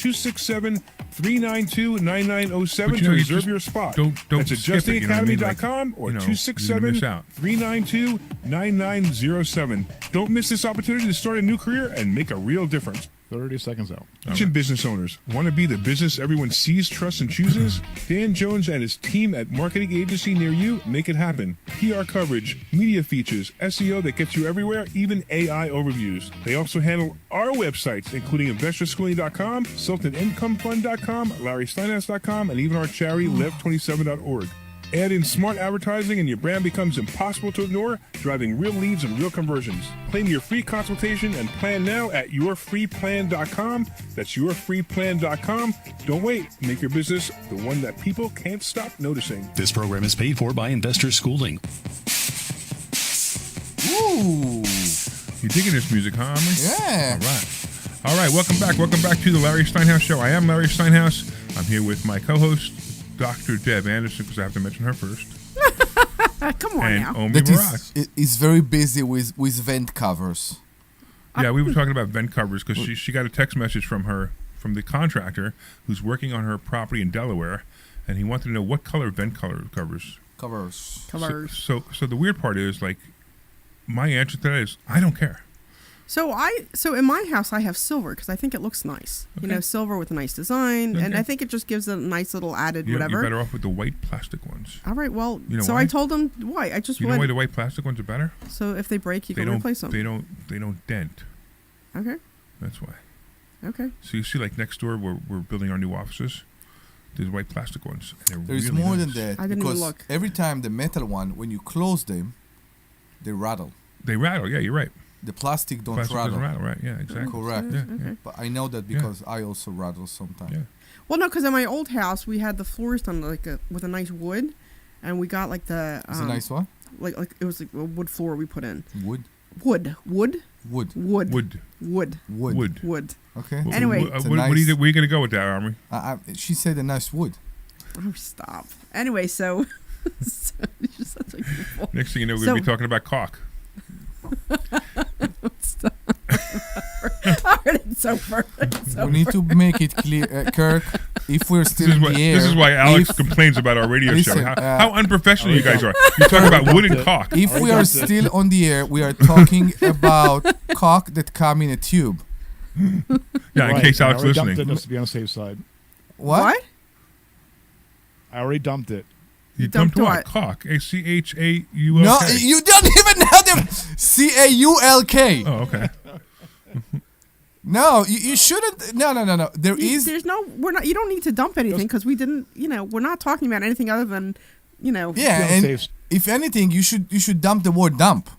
392-9907 But to reserve your spot. Don't That's skip it, you know what I mean? Like, adjustingacademy.com or you know, you're gonna miss out. 267-392-9907. Don't miss this opportunity to start a new career and make a real difference. 30 seconds out. Attention business owners. Want to be the business everyone sees, trusts, and chooses? Dan Jones and his team at Marketing Agency near you make it happen. PR coverage, media features, SEO that gets you everywhere, even AI overviews. They also handle our websites, including InvestorSchooling.com, SultanIncomeFund.com, LarrySteinhouse.com, and even our charity, Lev27.org. Add in smart advertising and your brand becomes impossible to ignore, driving real leads and real conversions. Claim your free consultation and plan now at yourfreeplan.com. That's yourfreeplan.com. Don't wait. Make your business the one that people can't stop noticing. This program is paid for by Investor Schooling. Ooh. You digging this music, huh, Omri? Yeah. All right. Welcome back. Welcome back to the Larry Steinhouse Show. I am Larry Steinhouse. I'm here with my co-host, Dr. Deb Anderson, because I have to mention her first. Come on and now. Omri Morad. Is very busy with vent covers. Yeah, we were talking about vent covers because she got a text message from the contractor who's working on her property in Delaware, and he wanted to know what color vent covers. Covers. So the weird part is, like, my answer to that is I don't care. So in my house I have silver because I think it looks nice. Okay. You know, silver with a nice design, and I think it just gives a nice little added whatever. You're better off with the white plastic ones. All right, well, You know so why? I told them why. I just You know why the white plastic ones are better? So if they break, you can replace them. They don't dent. Okay. That's why. Okay. So you see, like next door, we're building our new offices. There's white plastic ones. There's really more nice. than that. I didn't even because look. every time the metal one, when you close them, they rattle. They rattle. Yeah, you're right. The plastic don't Plastic rattle. doesn't rattle, right? Yeah, exactly. Correct. Yeah, Okay. yeah. But I know that because I also rattle sometimes. Yeah. Well, no, because in my old house we had the floors done with a nice wood, and we got like the. It's a nice one. Like it was like a wood floor we put in. Wood. Wood. Wood. Okay. Anyway. Where are you going to go with that, Omri? She said a nice wood. Oh, stop. Anyway, so you're such a good boy. Next thing you know, we're going to be talking about cock. Stop. All right, it's over. We need to make it clear, Kirk. If we're still in the air, this is why Alex complains about our radio show. How unprofessional you guys are. You're talking about wood and cock. If we are still on the air, we are talking about cock that come in a tube. Yeah, in case Alex listening. Dumped it just to be on the safe side. What? I already dumped it. You dumped what? Cock. CHAULK. No, you don't even know the CAULK. Oh, okay. No, you shouldn't. No. There's no. We're not. You don't need to dump anything because we didn't. You know, we're not talking about anything other than. You know. Yeah, and if anything, you should dump the word dump.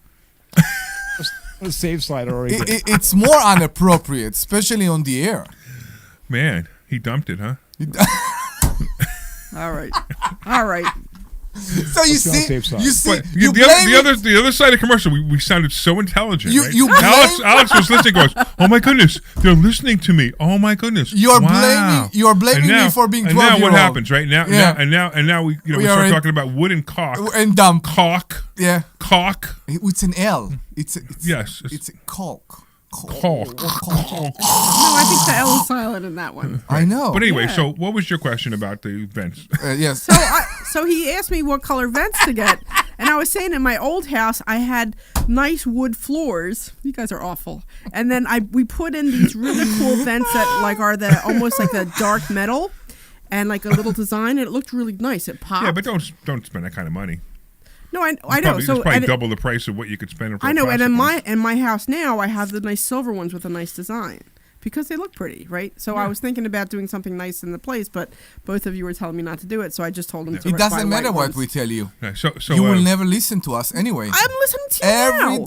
The safe side already. It's more inappropriate, especially on the air. Man, he dumped it, huh? All right. So you see, the other side of commercial, we sounded so intelligent. Right? Alex was listening. Goes, oh my goodness, they're listening to me. Oh my goodness, you're blaming me for being 12 And now year what old. happens, right? Now we start talking about wood and cock and dump cock. Yeah, cock. It's an L. It's a caulk. Caulk. No, I think the L is silent in that one. I know. But anyway, so what was your question about the vents? Yes. So he asked me what color vents to get, and I was saying in my old house I had nice wood floors. You guys are awful. And then we put in these really cool vents that like are almost like the dark metal, and like a little design, and it looked really nice. It popped. Yeah, but don't spend that kind of money. No, I know. It's probably double the price of what you could spend. I know, and in my house now, I have the nice silver ones with a nice design because they look pretty, right? So I was thinking about doing something nice in the place, but both of you were telling me not to do it, so I just told them to. It doesn't matter what we tell you. Yeah, so you will never listen to us anyway. I'm listening to you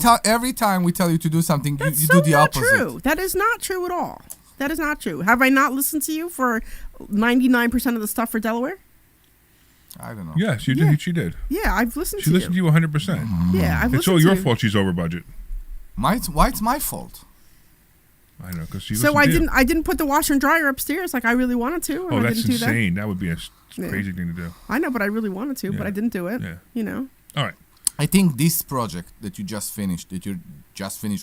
now. Every time we tell you to do something, you so do the opposite. True. That is not true at all. That is not true. Have I not listened to you for 99% of the stuff for Delaware? I don't know. Yes, she did. Yeah, I've listened to you. you. She listened to you 100%. Yeah, I've listened to you. It's all your fault she's over budget. Why it's my fault? I know, because she So I didn't put the washer and dryer upstairs like I really wanted to. Oh, that's didn't insane. That would be a crazy thing to do. I know, but I really wanted to, but I didn't do it. Yeah. You know. All right. I think this project that you're just finished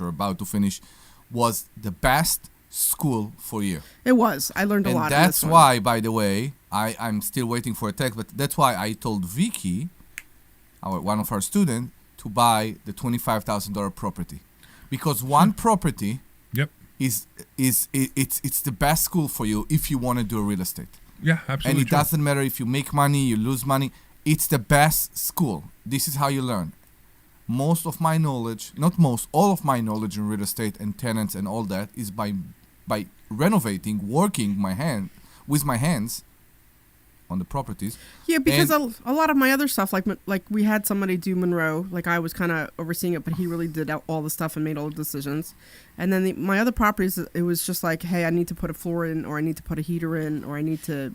or about to finish, was the best school for you. It was. I learned a lot. And in that's this one. why, by the way, I'm still waiting for a text, but that's why I told Vicky, one of our students, to buy the $25,000 property. Because one property Yep. it's the best school for you if you want to do real estate. Yeah, absolutely. And it doesn't matter if you make money, you lose money. It's the best school. This is how you learn. Most of my knowledge, not most, all of my knowledge in real estate and tenants and all that is by renovating, working with my hands on the properties. Yeah, because a lot of my other stuff, like we had somebody do Monroe, like I was kind of overseeing it, but he really did all the stuff and made all the decisions. And then my other properties, it was just like, hey, I need to put a floor in, or I need to put a heater in, or I need to,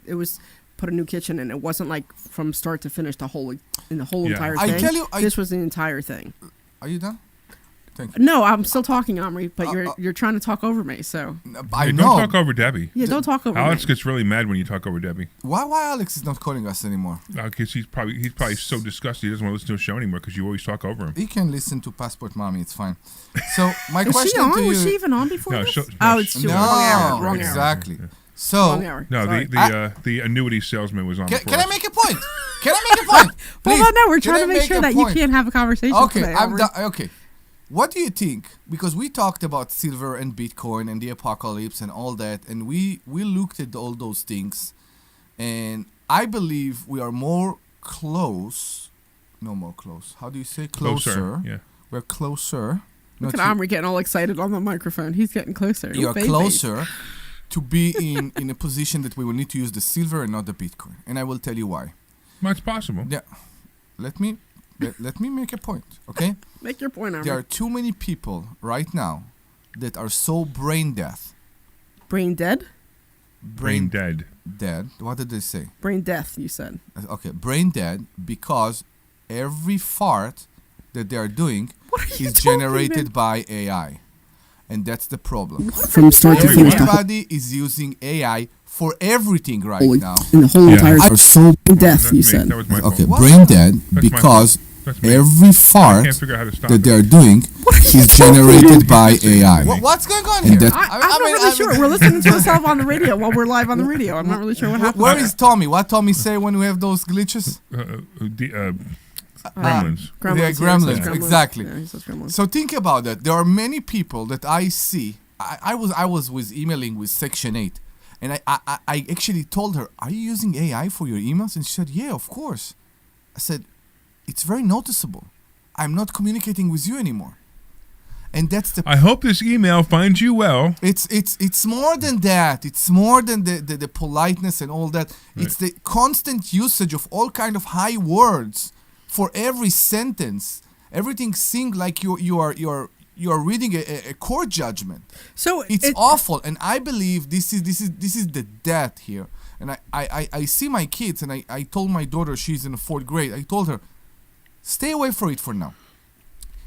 it was put a new kitchen in. It wasn't like from start to finish the whole entire thing. I tell you, this was the entire thing. Are you done? Thank you. No, I'm still talking, Omri, but you're trying to talk over me, so. I Hey, know. don't talk over Debbie. Yeah, don't talk over Alex me. gets really mad when you talk over Debbie. Why Alex is not calling us anymore? Because he's probably so disgusted he doesn't want to listen to a show anymore because you always talk over him. He can listen to Passport Mommy. It's fine. So my Is question she on? to you. Was she even on before No, this? she- Oh, it's No, wrong hour. exactly. Yeah. So Wrong hour. No, Sorry. the annuity salesman was on. can before I us. make a point? Can I make a point? Please. Hold on, no, we're Can trying I to make sure a that you point? can't have a conversation Okay, today. I'm Omri. done. Okay. What do you think? Because we talked about silver and Bitcoin and the apocalypse and all that, and we looked at all those things, and I believe we are more close. No more close. How do you say closer? Yeah. We're closer. Look not at you- Omri getting all excited on the microphone. He's getting closer. You're Ooh, baby. closer to be in a position that we will need to use the silver and not the Bitcoin, and I will tell you why. Well, it's possible. Yeah, let me make a point, okay? Make your point, Omri. There are too many people right now that are so brain death. Brain dead? Brain dead. Dead. What did they say? Brain death, you said. Okay, brain dead because every fart that they are doing What are you is talking generated about? by AI, and that's the problem. From start to finish. Everybody is using AI for everything right now. In the whole Yeah. entire are so death, That's you me. said. That was my Okay, fault. brain dead That's my because fault. That's me. every I fart can't figure out how to stop that it. they are doing is generated by AI. What's going on And here? that- I'm not really sure. We're listening to ourselves on the radio while we're live on the radio. I'm not really sure what happened. Where is Tommy? What Tommy say when we have those glitches? Gremlins. Yeah, He says gremlins, exactly. Yeah, he says gremlins. So think about that. There are many people that I see. I was with emailing with Section 8, and I actually told her, "Are you using AI for your emails?" And she said, "Yeah, of course." I said, "It's very noticeable. I'm not communicating with you anymore." And that's the I hope this email finds you well. It's more than that. It's more than the politeness and all that. Right. It's the constant usage of all kind of high words for every sentence. Everything seems like you are reading a court judgment. So It's awful, and I believe this is the death here. And I see my kids, and I told my daughter, she's in the 4th grade. I told her, stay away from it for now.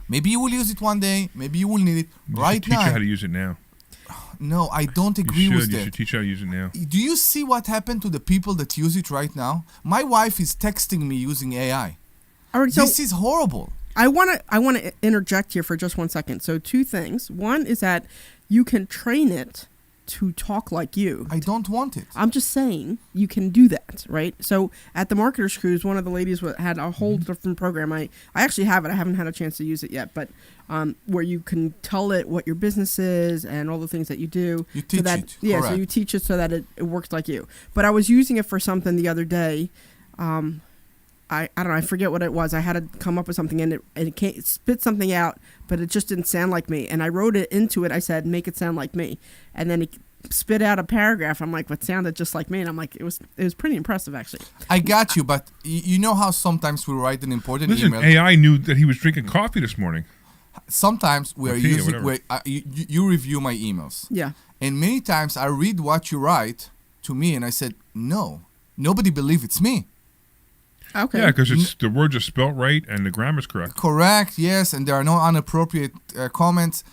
Maybe you will use it one day. Maybe you will need it. You Right should teach now, her how to use it now. no, I don't agree You with should. You that. should teach her how to use it now. Do you see what happened to the people that use it right now? My wife is texting me using AI. all right, so This is horrible. I want to interject here for just 1 second. So 2 things. One is that you can train it to talk like you. I don't want it. I'm just saying you can do that, right? So at the Marketers Cruise, one of the ladies had a whole different program. I actually have it. I haven't had a chance to use it yet, but where you can tell it what your business is and all the things that you do. You teach it, Yeah, so correct. you teach it so that it works like you. But I was using it for something the other day. I don't know. I forget what it was. I had to come up with something, and it spit something out, but it just didn't sound like me. And I wrote it into it. I said, "Make it sound like me," and then it spit out a paragraph. I'm like, "What sounded just like me?" And I'm like, "It was pretty impressive, actually." I got you, but you know how sometimes we write an important Listen, email. AI knew that he was drinking coffee this morning. Sometimes we are Or tea or using. whatever. You review my emails, Yeah. and many times I read what you write to me, and I said, "No, nobody believes it's me." Okay. Yeah, because the words are spelt right and the grammar's correct. Correct, yes, and there are no inappropriate comments.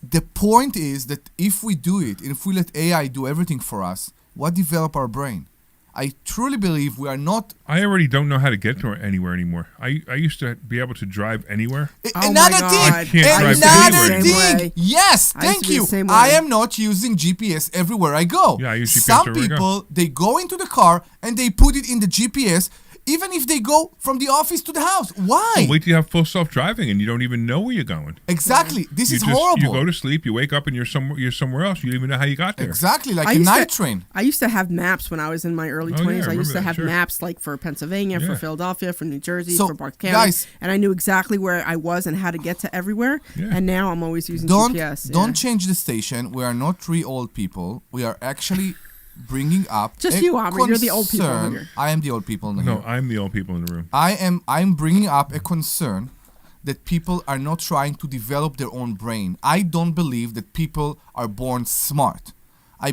The point is that if we do it, if we let AI do everything for us, what develop our brain? I truly believe we are not. I already don't know how to get to anywhere anymore. I used to be able to drive anywhere. Oh Another my God. I thing. can't drive Another anywhere. thing. Yes, I used thank to be you. the same I way. am not using GPS everywhere I go. Yeah, I use GPS Some everywhere I go. people, they go into the car and they put it in the GPS, even if they go from the office to the house. Why? Well, wait till you have full self-driving and you don't even know where you're going. Exactly. This You is just, horrible. You go to sleep, you wake up, and you're somewhere else. You don't even know how you got there. Exactly, like I a used night to- train. I used to have maps when I was in my early Oh, yeah, 20s. I I used remember to that, have sure. maps like for Pennsylvania, for Yeah. Philadelphia, for New Jersey, So, for Bucks County. guys- and I knew exactly where I was and how to get to everywhere. Yeah. And now I'm always using Don't GPS. don't yeah. change the station. We are not three old people. We are actually bringing up Just a you, Omri. You're the old people concern. here. I am the old people in the No, here. I'm the old people in the room. I'm bringing up a concern that people are not trying to develop their own brain. I don't believe that people are born smart. I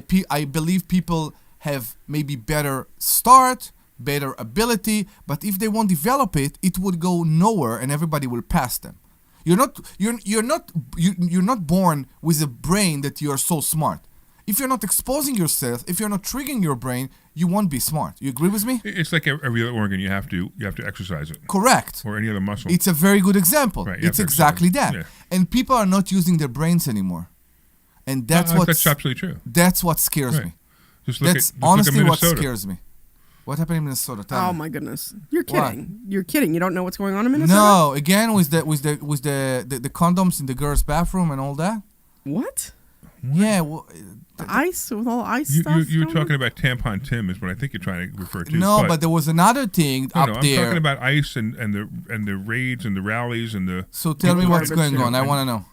believe people have maybe better start, better ability, but if they won't develop it, it would go nowhere and everybody will pass them. You're not born with a brain that you're so smart. If you're not exposing yourself, if you're not triggering your brain, you won't be smart. You agree with me? It's like every other organ. You have to exercise it, Correct. or any other muscle. It's a very good example. Right, you have It's to exactly exercise. that. Yeah. And people are not using their brains anymore. And that's that's absolutely true. that's what scares Right. me. Just look That's at, just look at honestly what Minnesota. scares me. What happened in Minnesota? Tell Oh me. my goodness! You're What? kidding. You're kidding. You don't know what's going on in Minnesota? No, again with the condoms in the girls' bathroom and all that. What? Yeah, well, The ice with all ice You, stuff. you, you're going talking about Tampon Tim is what I think you're trying to refer to. no, but there was another thing no, up no, I'm there. talking about ICE and the raids and the rallies and the. So tell me what's Garbage. going on. I want to know.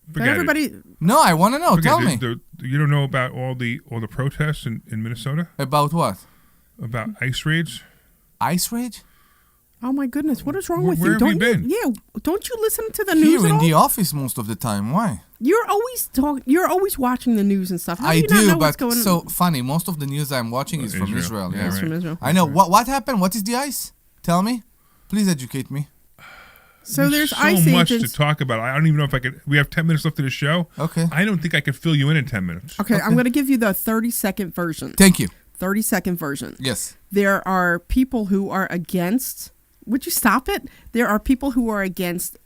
But Forget everybody. it. No, I want to know. Forget Tell it. me You don't know about all the protests in Minnesota about what? about ICE raids. Ice rage? Oh my goodness! What is wrong Where- with where you? have you Don't been? Yeah. Don't you listen to the news Here at in all? the office most of the time. Why? You're always You're always watching the news and stuff. How do I you not do, know what's but going so on? funny. Most of the news I'm watching is from Israel. Yeah, Yeah, It's right. from Israel. I know. What happened? What is the ice? Tell me. Please educate me. So there's so ICE much agents. to talk about. I don't even know if I could. We have 10 minutes left of the show. Okay. I don't think I could fill you in 10 minutes. Okay, I'm going to give you the 30-second version. Thank you. 30-second version. Yes. There are people who are against. Would you stop it? There are people who are against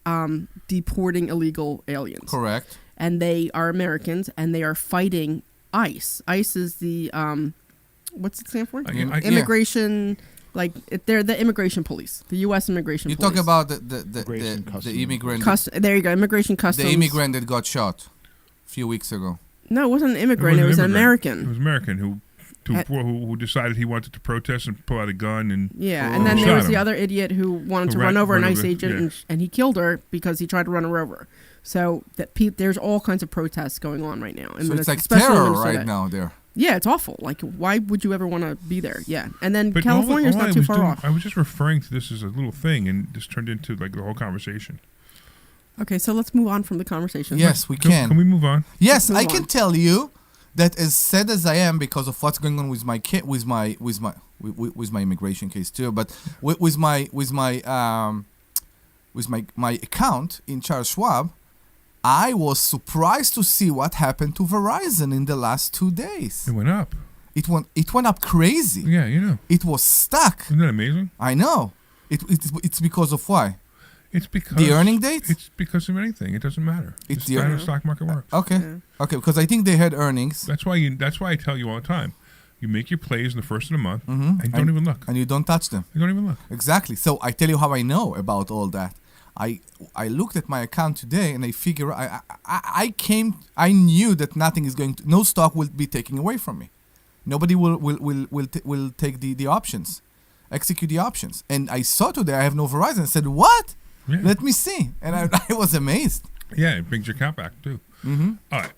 deporting illegal aliens. Correct. And they are Americans, and they are fighting ICE. ICE is the what's it stand for? Yeah. Immigration. Like they're the immigration police, the U.S. immigration. You police. talk about Immigration, the customs. immigrant. There you go, immigration customs. The immigrant that got shot a few weeks ago. No, it wasn't an immigrant. It was an It American. was American who At- who decided he wanted to protest and pull out a gun and Yeah, and then Shot there was the him. other idiot who wanted to Who run over an ran ICE over- agent, yeah. and he killed her because he tried to run her over. So there's all kinds of protests going on right now. So it's like especially in terror Minnesota. right now there. Yeah, it's awful. Like, why would you ever want to be there? Yeah, and then But California's all not I too was far doing- off. I was just referring to this as a little thing, and this turned into like the whole conversation. Okay, so let's move on from the conversation. Yes, we Can can. we move on? Yes, Let's I move can on. tell you that as sad as I am because of what's going on with my kid, with my immigration case too, but with my account in Charles Schwab, I was surprised to see what happened to Verizon in the last 2 days. It went up. It went up crazy. Yeah, you know. It was stuck. Isn't that amazing? I know. It's because of why? It's because The earning date? It's because of anything. It doesn't matter. It's It's the how the earning- stock market works. Okay. Okay, because I think they had earnings. That's why I tell you all the time. You make your plays in the first of the month Mhm. and don't even look. And you don't touch them. You don't even look. Exactly. So I tell you how I know about all that. I looked at my account today and I figure I knew that nothing is going to, no stock will be taken away from me. Nobody will take the options, execute the options. And I saw today I have no Verizon. I said, what? Yeah. Let me see. And I was amazed. Yeah, it brings your account back too. Mm-hmm. All right.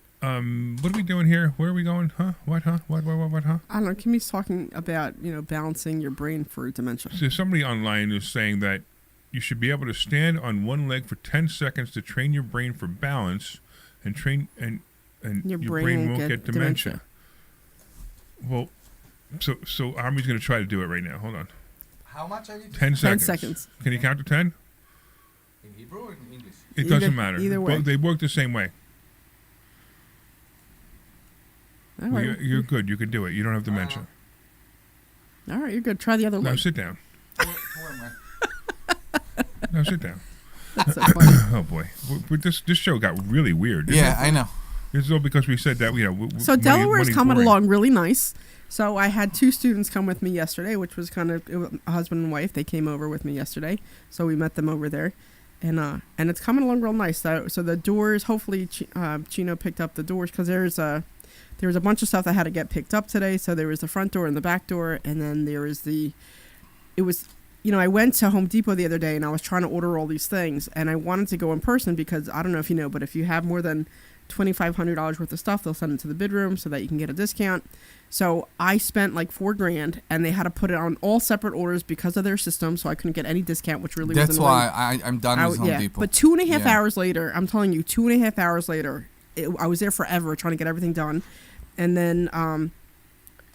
What are we doing here? Where are we going? Huh? What? Huh? What? Huh? I don't know. Kimmy's talking about balancing your brain for dementia. So somebody online is saying that you should be able to stand on one leg for 10 seconds to train your brain for balance, and your brain won't get dementia. Well, so Army's going to try to do it right now. Hold on. How much I need 10 seconds. 10 seconds. Can you count to 10? in Hebrew or in English? It Either- doesn't matter. either way. They work the same way. All Well, right. you're good. You can do it. You don't have dementia. All right, you're good. Try the other No, leg. sit down. No, sit down. That's so funny. Oh boy, this show got really weird. didn't Yeah, it? I know. It's all because we said that. So Delaware's money's coming boring. along really nice. So I had 2 students come with me yesterday, which was kind of a husband and wife. They came over with me yesterday, so we met them over there, and it's coming along real nice. So the doors, hopefully, Chino picked up the doors because there was a bunch of stuff that had to get picked up today. So there was the front door and the back door, and then there was I went to Home Depot the other day and I was trying to order all these things, and I wanted to go in person because I don't know if you know, but if you have more than $2,500 worth of stuff, they'll send it to the bid room so that you can get a discount. So I spent like $4,000, and they had to put it on all separate orders because of their system, so I couldn't get any discount, which really That's wasn't why I'm done with Home Depot. But 2.5 Yeah. hours later, I'm telling you, 2.5 hours later, I was there forever trying to get everything done, and then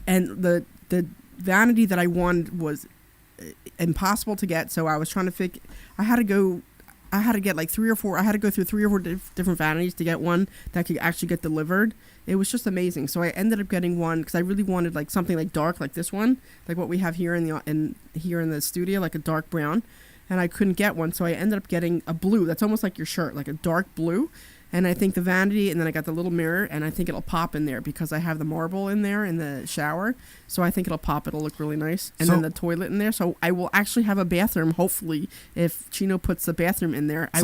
and the vanity that I wanted was impossible to get, so I was trying to I had to go through 3 or 4 different vanities to get one that could actually get delivered. It was just amazing. So I ended up getting one because I really wanted like something like dark, like this one, like what we have here in the studio, like a dark brown, and I couldn't get one, so I ended up getting a blue that's almost like your shirt, like a dark blue. And I think the vanity, and then I got the little mirror, and I think it'll pop in there because I have the marble in there in the shower. So I think it'll pop. It'll look really nice. And then the toilet in there. So I will actually have a bathroom, hopefully, if Chino puts the bathroom in there. I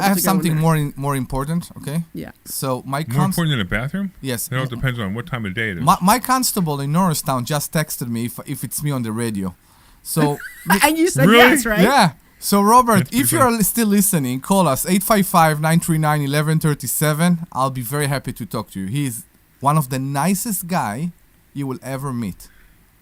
have something more important, okay? Yeah. So More important than a bathroom? Yes. It all depends on what time of day it is. My constable in Norristown just texted me if it's me on the radio. So and you said Really? yes, right? yeah. So Robert, That's if you're still listening, call us 855-939-1137. I'll be very happy to talk to you. He's one of the nicest guy you will ever meet.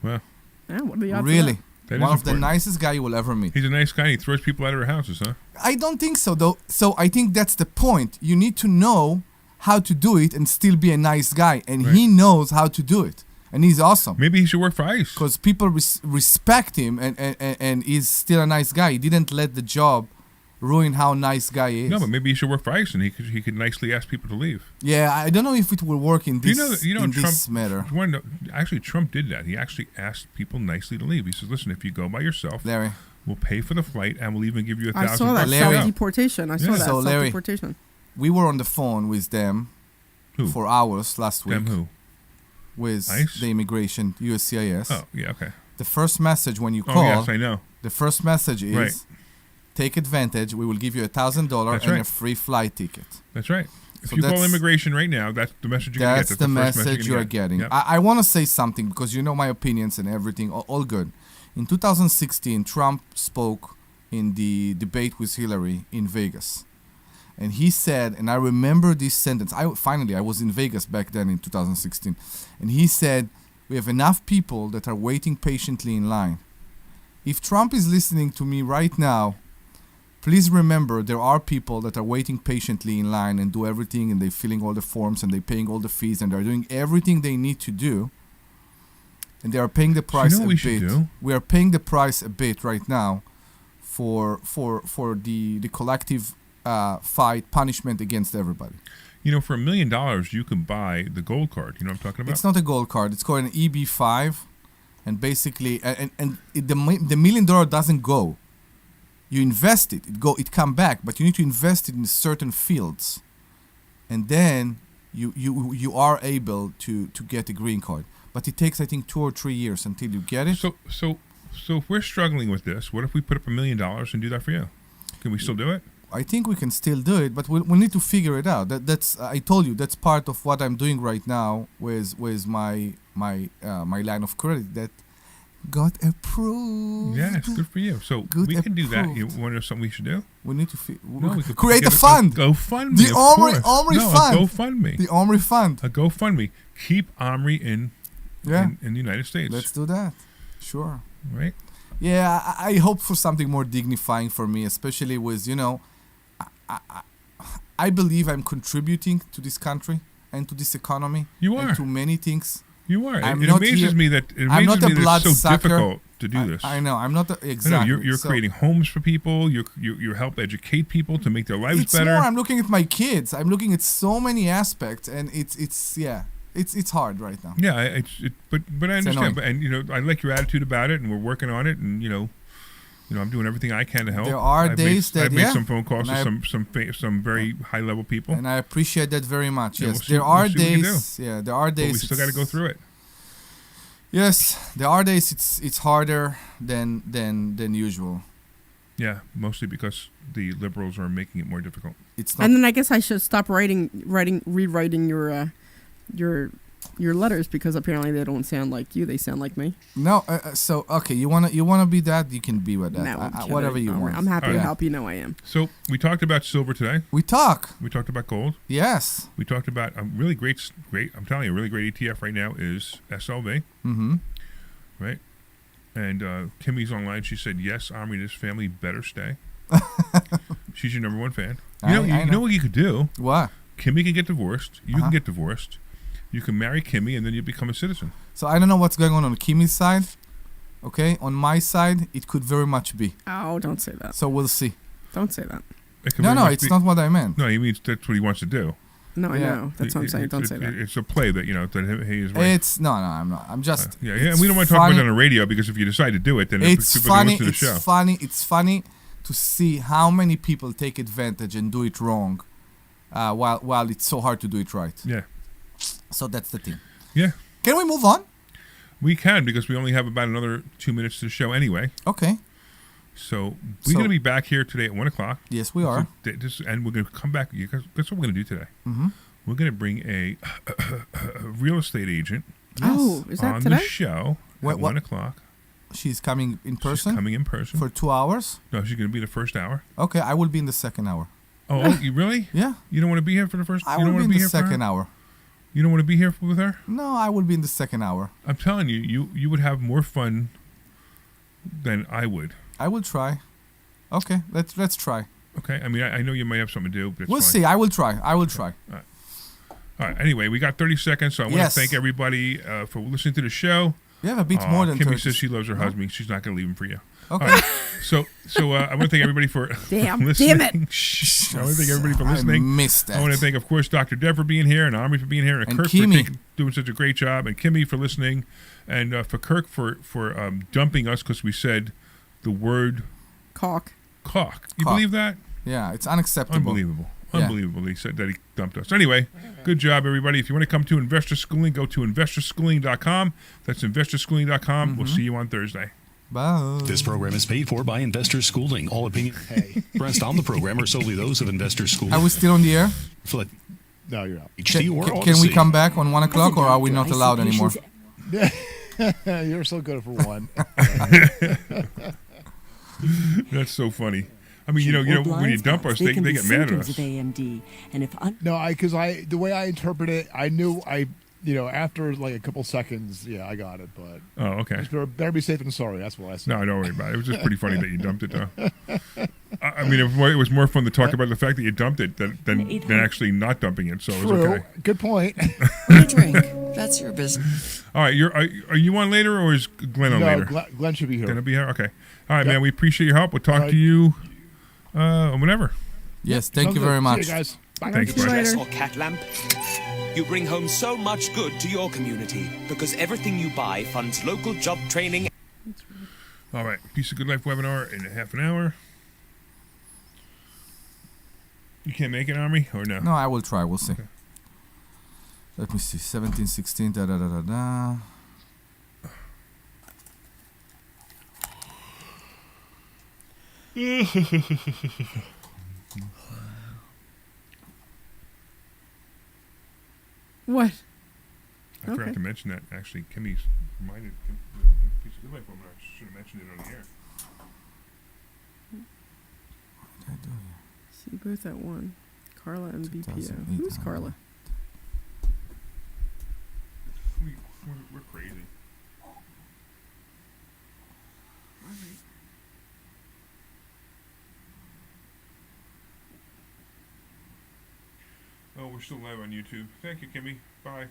Well, Yeah, what are the odds of Really. That One is of the important. nicest guy you will ever meet. he's a nice guy. He throws people out of their houses, huh? I don't think so, though. So I think that's the point. You need to know how to do it and still be a nice guy. And he knows how to do it. And he's awesome. Maybe he should work for ICE. Because people respect him and he's still a nice guy. He didn't let the job ruin how nice guy he is. No, but maybe he should work for ICE, and he could nicely ask people to leave. Yeah, I don't know if it will work in this, this matter. Actually, Trump did that. He actually asked people nicely to leave. He says, "Listen, if you go by yourself, Larry, we'll pay for the flight, and we'll even give you I $1,000." saw that Larry. self-deportation. I saw that So, Larry, self-deportation. we were on the phone with them Who? for hours last week Them who? with ICE? the immigration, USCIS. Oh, yeah, okay. The first message when you Oh, call, yes, I know. the first message is, Right. take advantage. We will give you $1,000 That's and a right. free flight ticket. That's right. If So you call that's- immigration right now, that's the message you're going to get. That's the first message you're you're gonna getting. Yep. I want to say something because you know my opinions and everything. All good. In 2016, Trump spoke in the debate with Hillary in Vegas. And he said, and I remember this sentence. I was in Vegas back then in 2016. And he said, we have enough people that are waiting patiently in line. If Trump is listening to me right now, please remember there are people that are waiting patiently in line and do everything, and they're filling all the forms and they're paying all the fees and they're doing everything they need to do. And they are paying the price what we should do? We are paying the price a bit right now for the collective fight punishment against everybody. You know, for $1 million, you can buy the gold card. You know what I'm talking about? It's not a gold card. It's called an EB5, and basically, the $1 million doesn't go. You invest it. It come back, but you need to invest it in certain fields, and then you are able to get a green card. But it takes, I think, 2 or 3 years until you get it. So if we're struggling with this, what if we put up $1 million and do that for you? Can we still do it? I think we can still do it, but we'll need to figure it out. That's I told you that's part of what I'm doing right now with my line of credit that got approved. Yeah, it's good for you. So Good we can do that. You approved. want to know something we should do? We need to We could create a get fund. GoFundMe. The of Omri course. fund. A GoFundMe. The Omri fund. A GoFundMe. Keep Omri in the United States. Let's do that. Sure. Right? Yeah, I hope for something more dignifying for me, especially with, I believe I'm contributing to this country and to this economy. You are. And to many things. You are. I'm It not amazes here- me that I'm not a it's so bloodsucker. difficult to do this. I know. I'm not I know, exactly. you're So creating homes for people. You help educate people to make their lives it's better. more. I'm looking at my kids. I'm looking at so many aspects, and it's it's hard right now. Yeah, but I understand. annoying. But, and I like your attitude about it, and we're working on it, and I'm doing everything I can to help. There are days that I've made some phone calls and to some very high level people, and I appreciate that very much. Yeah, Yes, we'll see- there are we'll see what we can days. Yeah, there are days. but we still got to go through it. Yes, there are days. It's harder than usual. Yeah, mostly because the liberals are making it more difficult. It's not. And then I guess I should stop rewriting your letters because apparently they don't sound like you. They sound like me. No, so okay, you wanna be that, you can be with that. No, I'm whatever kidding. you want. I'm happy to Yeah. help. You know I am. So we talked about silver today. We talk. We talked about gold. Yes. We talked about a really great. I'm telling you, a really great ETF right now is SLV. Mm-hmm. Right. And Kimmy's online. She said, "Yes, Omri, this family better stay." She's your number one fan. I You know what you could do? What? Kimmy can get divorced. You Uh-huh. can get divorced. You can marry Kimmy, and then you become a citizen. So I don't know what's going on Kimmy's side. Okay, on my side, it could very much be. Oh, don't say that. So we'll see. Don't say that. It could No, very no, much it's be- not what I meant. No, he means that's what he wants to do. No, I Yeah. know. That's what I'm saying. Don't say that. It's a play that that he is right. It's no, I'm not. I'm just. Yeah, it's and we don't want to talk about funny- it on the radio because if you decide to do it, then It's people funny. can listen to the It's show. funny. It's funny to see how many people take advantage and do it wrong, while it's so hard to do it right. Yeah, So that's the thing. yeah, Can we move on? we can because we only have about another 2 minutes to the show anyway. Okay. So we're going to be back here today at 1:00. Yes, we are. And we're going to come back. Guess what we're going to do today? Mm-hmm. We're going to bring a real estate agent Oh, is that on today? the show What- at what- 1:00. She's coming in person She's coming in person. for 2 hours. No, she's going to be the first hour. Okay, I will be in the second hour. Oh, you really? Yeah, You don't want to be here for the first? I you will don't be want in to be the here for her? second hour. You don't want to be here with her? No, I will be in the second hour. I'm telling you, you would have more fun than I would. I will try. Okay, let's try. Okay, I mean, I know you might have something to do, but it's We'll fine. see. I will try. I will try. All right. Anyway, we got 30 seconds, so I want Yes. to thank everybody for listening to the show. You have a bit more than Kimmy 30. says she loves her husband. She's not going to leave him for you. Okay. All right. So I want to thank everybody for Damn listening. it. Shh. I want to thank everybody for listening. I missed that. I want to thank, of course, Dr. Dev for being here, and Omri for being here, and Kirk Kimmy. for doing such a great job, and Kimmy for listening, and for Kirk for dumping us because we said the word Caulk. caulk. You Caulk. believe that? Yeah, it's unacceptable. Unbelievable. Yeah. Unbelievable. He said that he dumped us. Anyway, good job, everybody. If you want to come to Investor Schooling, go to investorschooling.com. That's investorschooling.com. We'll see you on Thursday. Bye. This program is paid for by Investor Schooling. All opinions expressed on the program are solely those of Investor Schooling. Are we still on the air? Flip No, you're out. HD or Can we Odyssey. come back on 1 o'clock, or are we not allowed anymore? You're so good for one. That's so funny. I mean, you know, when you dump us, they get mad at us. AMD, and if No, because the way I interpret it, I knew after like a couple seconds, yeah, I got it. But Oh, okay. just better be safe than sorry. That's what I said. No, don't worry about it. It was just pretty funny that you dumped it, though. I mean, it was more fun to talk about the fact that you dumped it than actually not dumping it. So it was True. okay. Good point. drink. That's your business. All right, are you on later or is Glenn on No, later? Glenn should be here. Gonna be here. Okay. All right, Yep. man. We appreciate your help. We'll talk All to right. you whenever. Yes, thank Sounds you good. very much. See you guys. Bye. Thanks, See you bye. later. Or cat lamp. You bring home so much good to your community because everything you buy funds local job training. All right. Piece of Good Life webinar in half an hour. You can't make it, Omri, or no? No, I will try. We'll see. Let me see. 17, 16, da da da da da. What? I forgot Okay. to mention that. Actually, Kimmy's reminded the Piece of Good Life webinar. I should have mentioned it on the air. See booth at 1. Carla and BPO. 2008, Who's Carla? We're crazy. Oh, we're still live on YouTube. Thank you, Kimmy. Bye.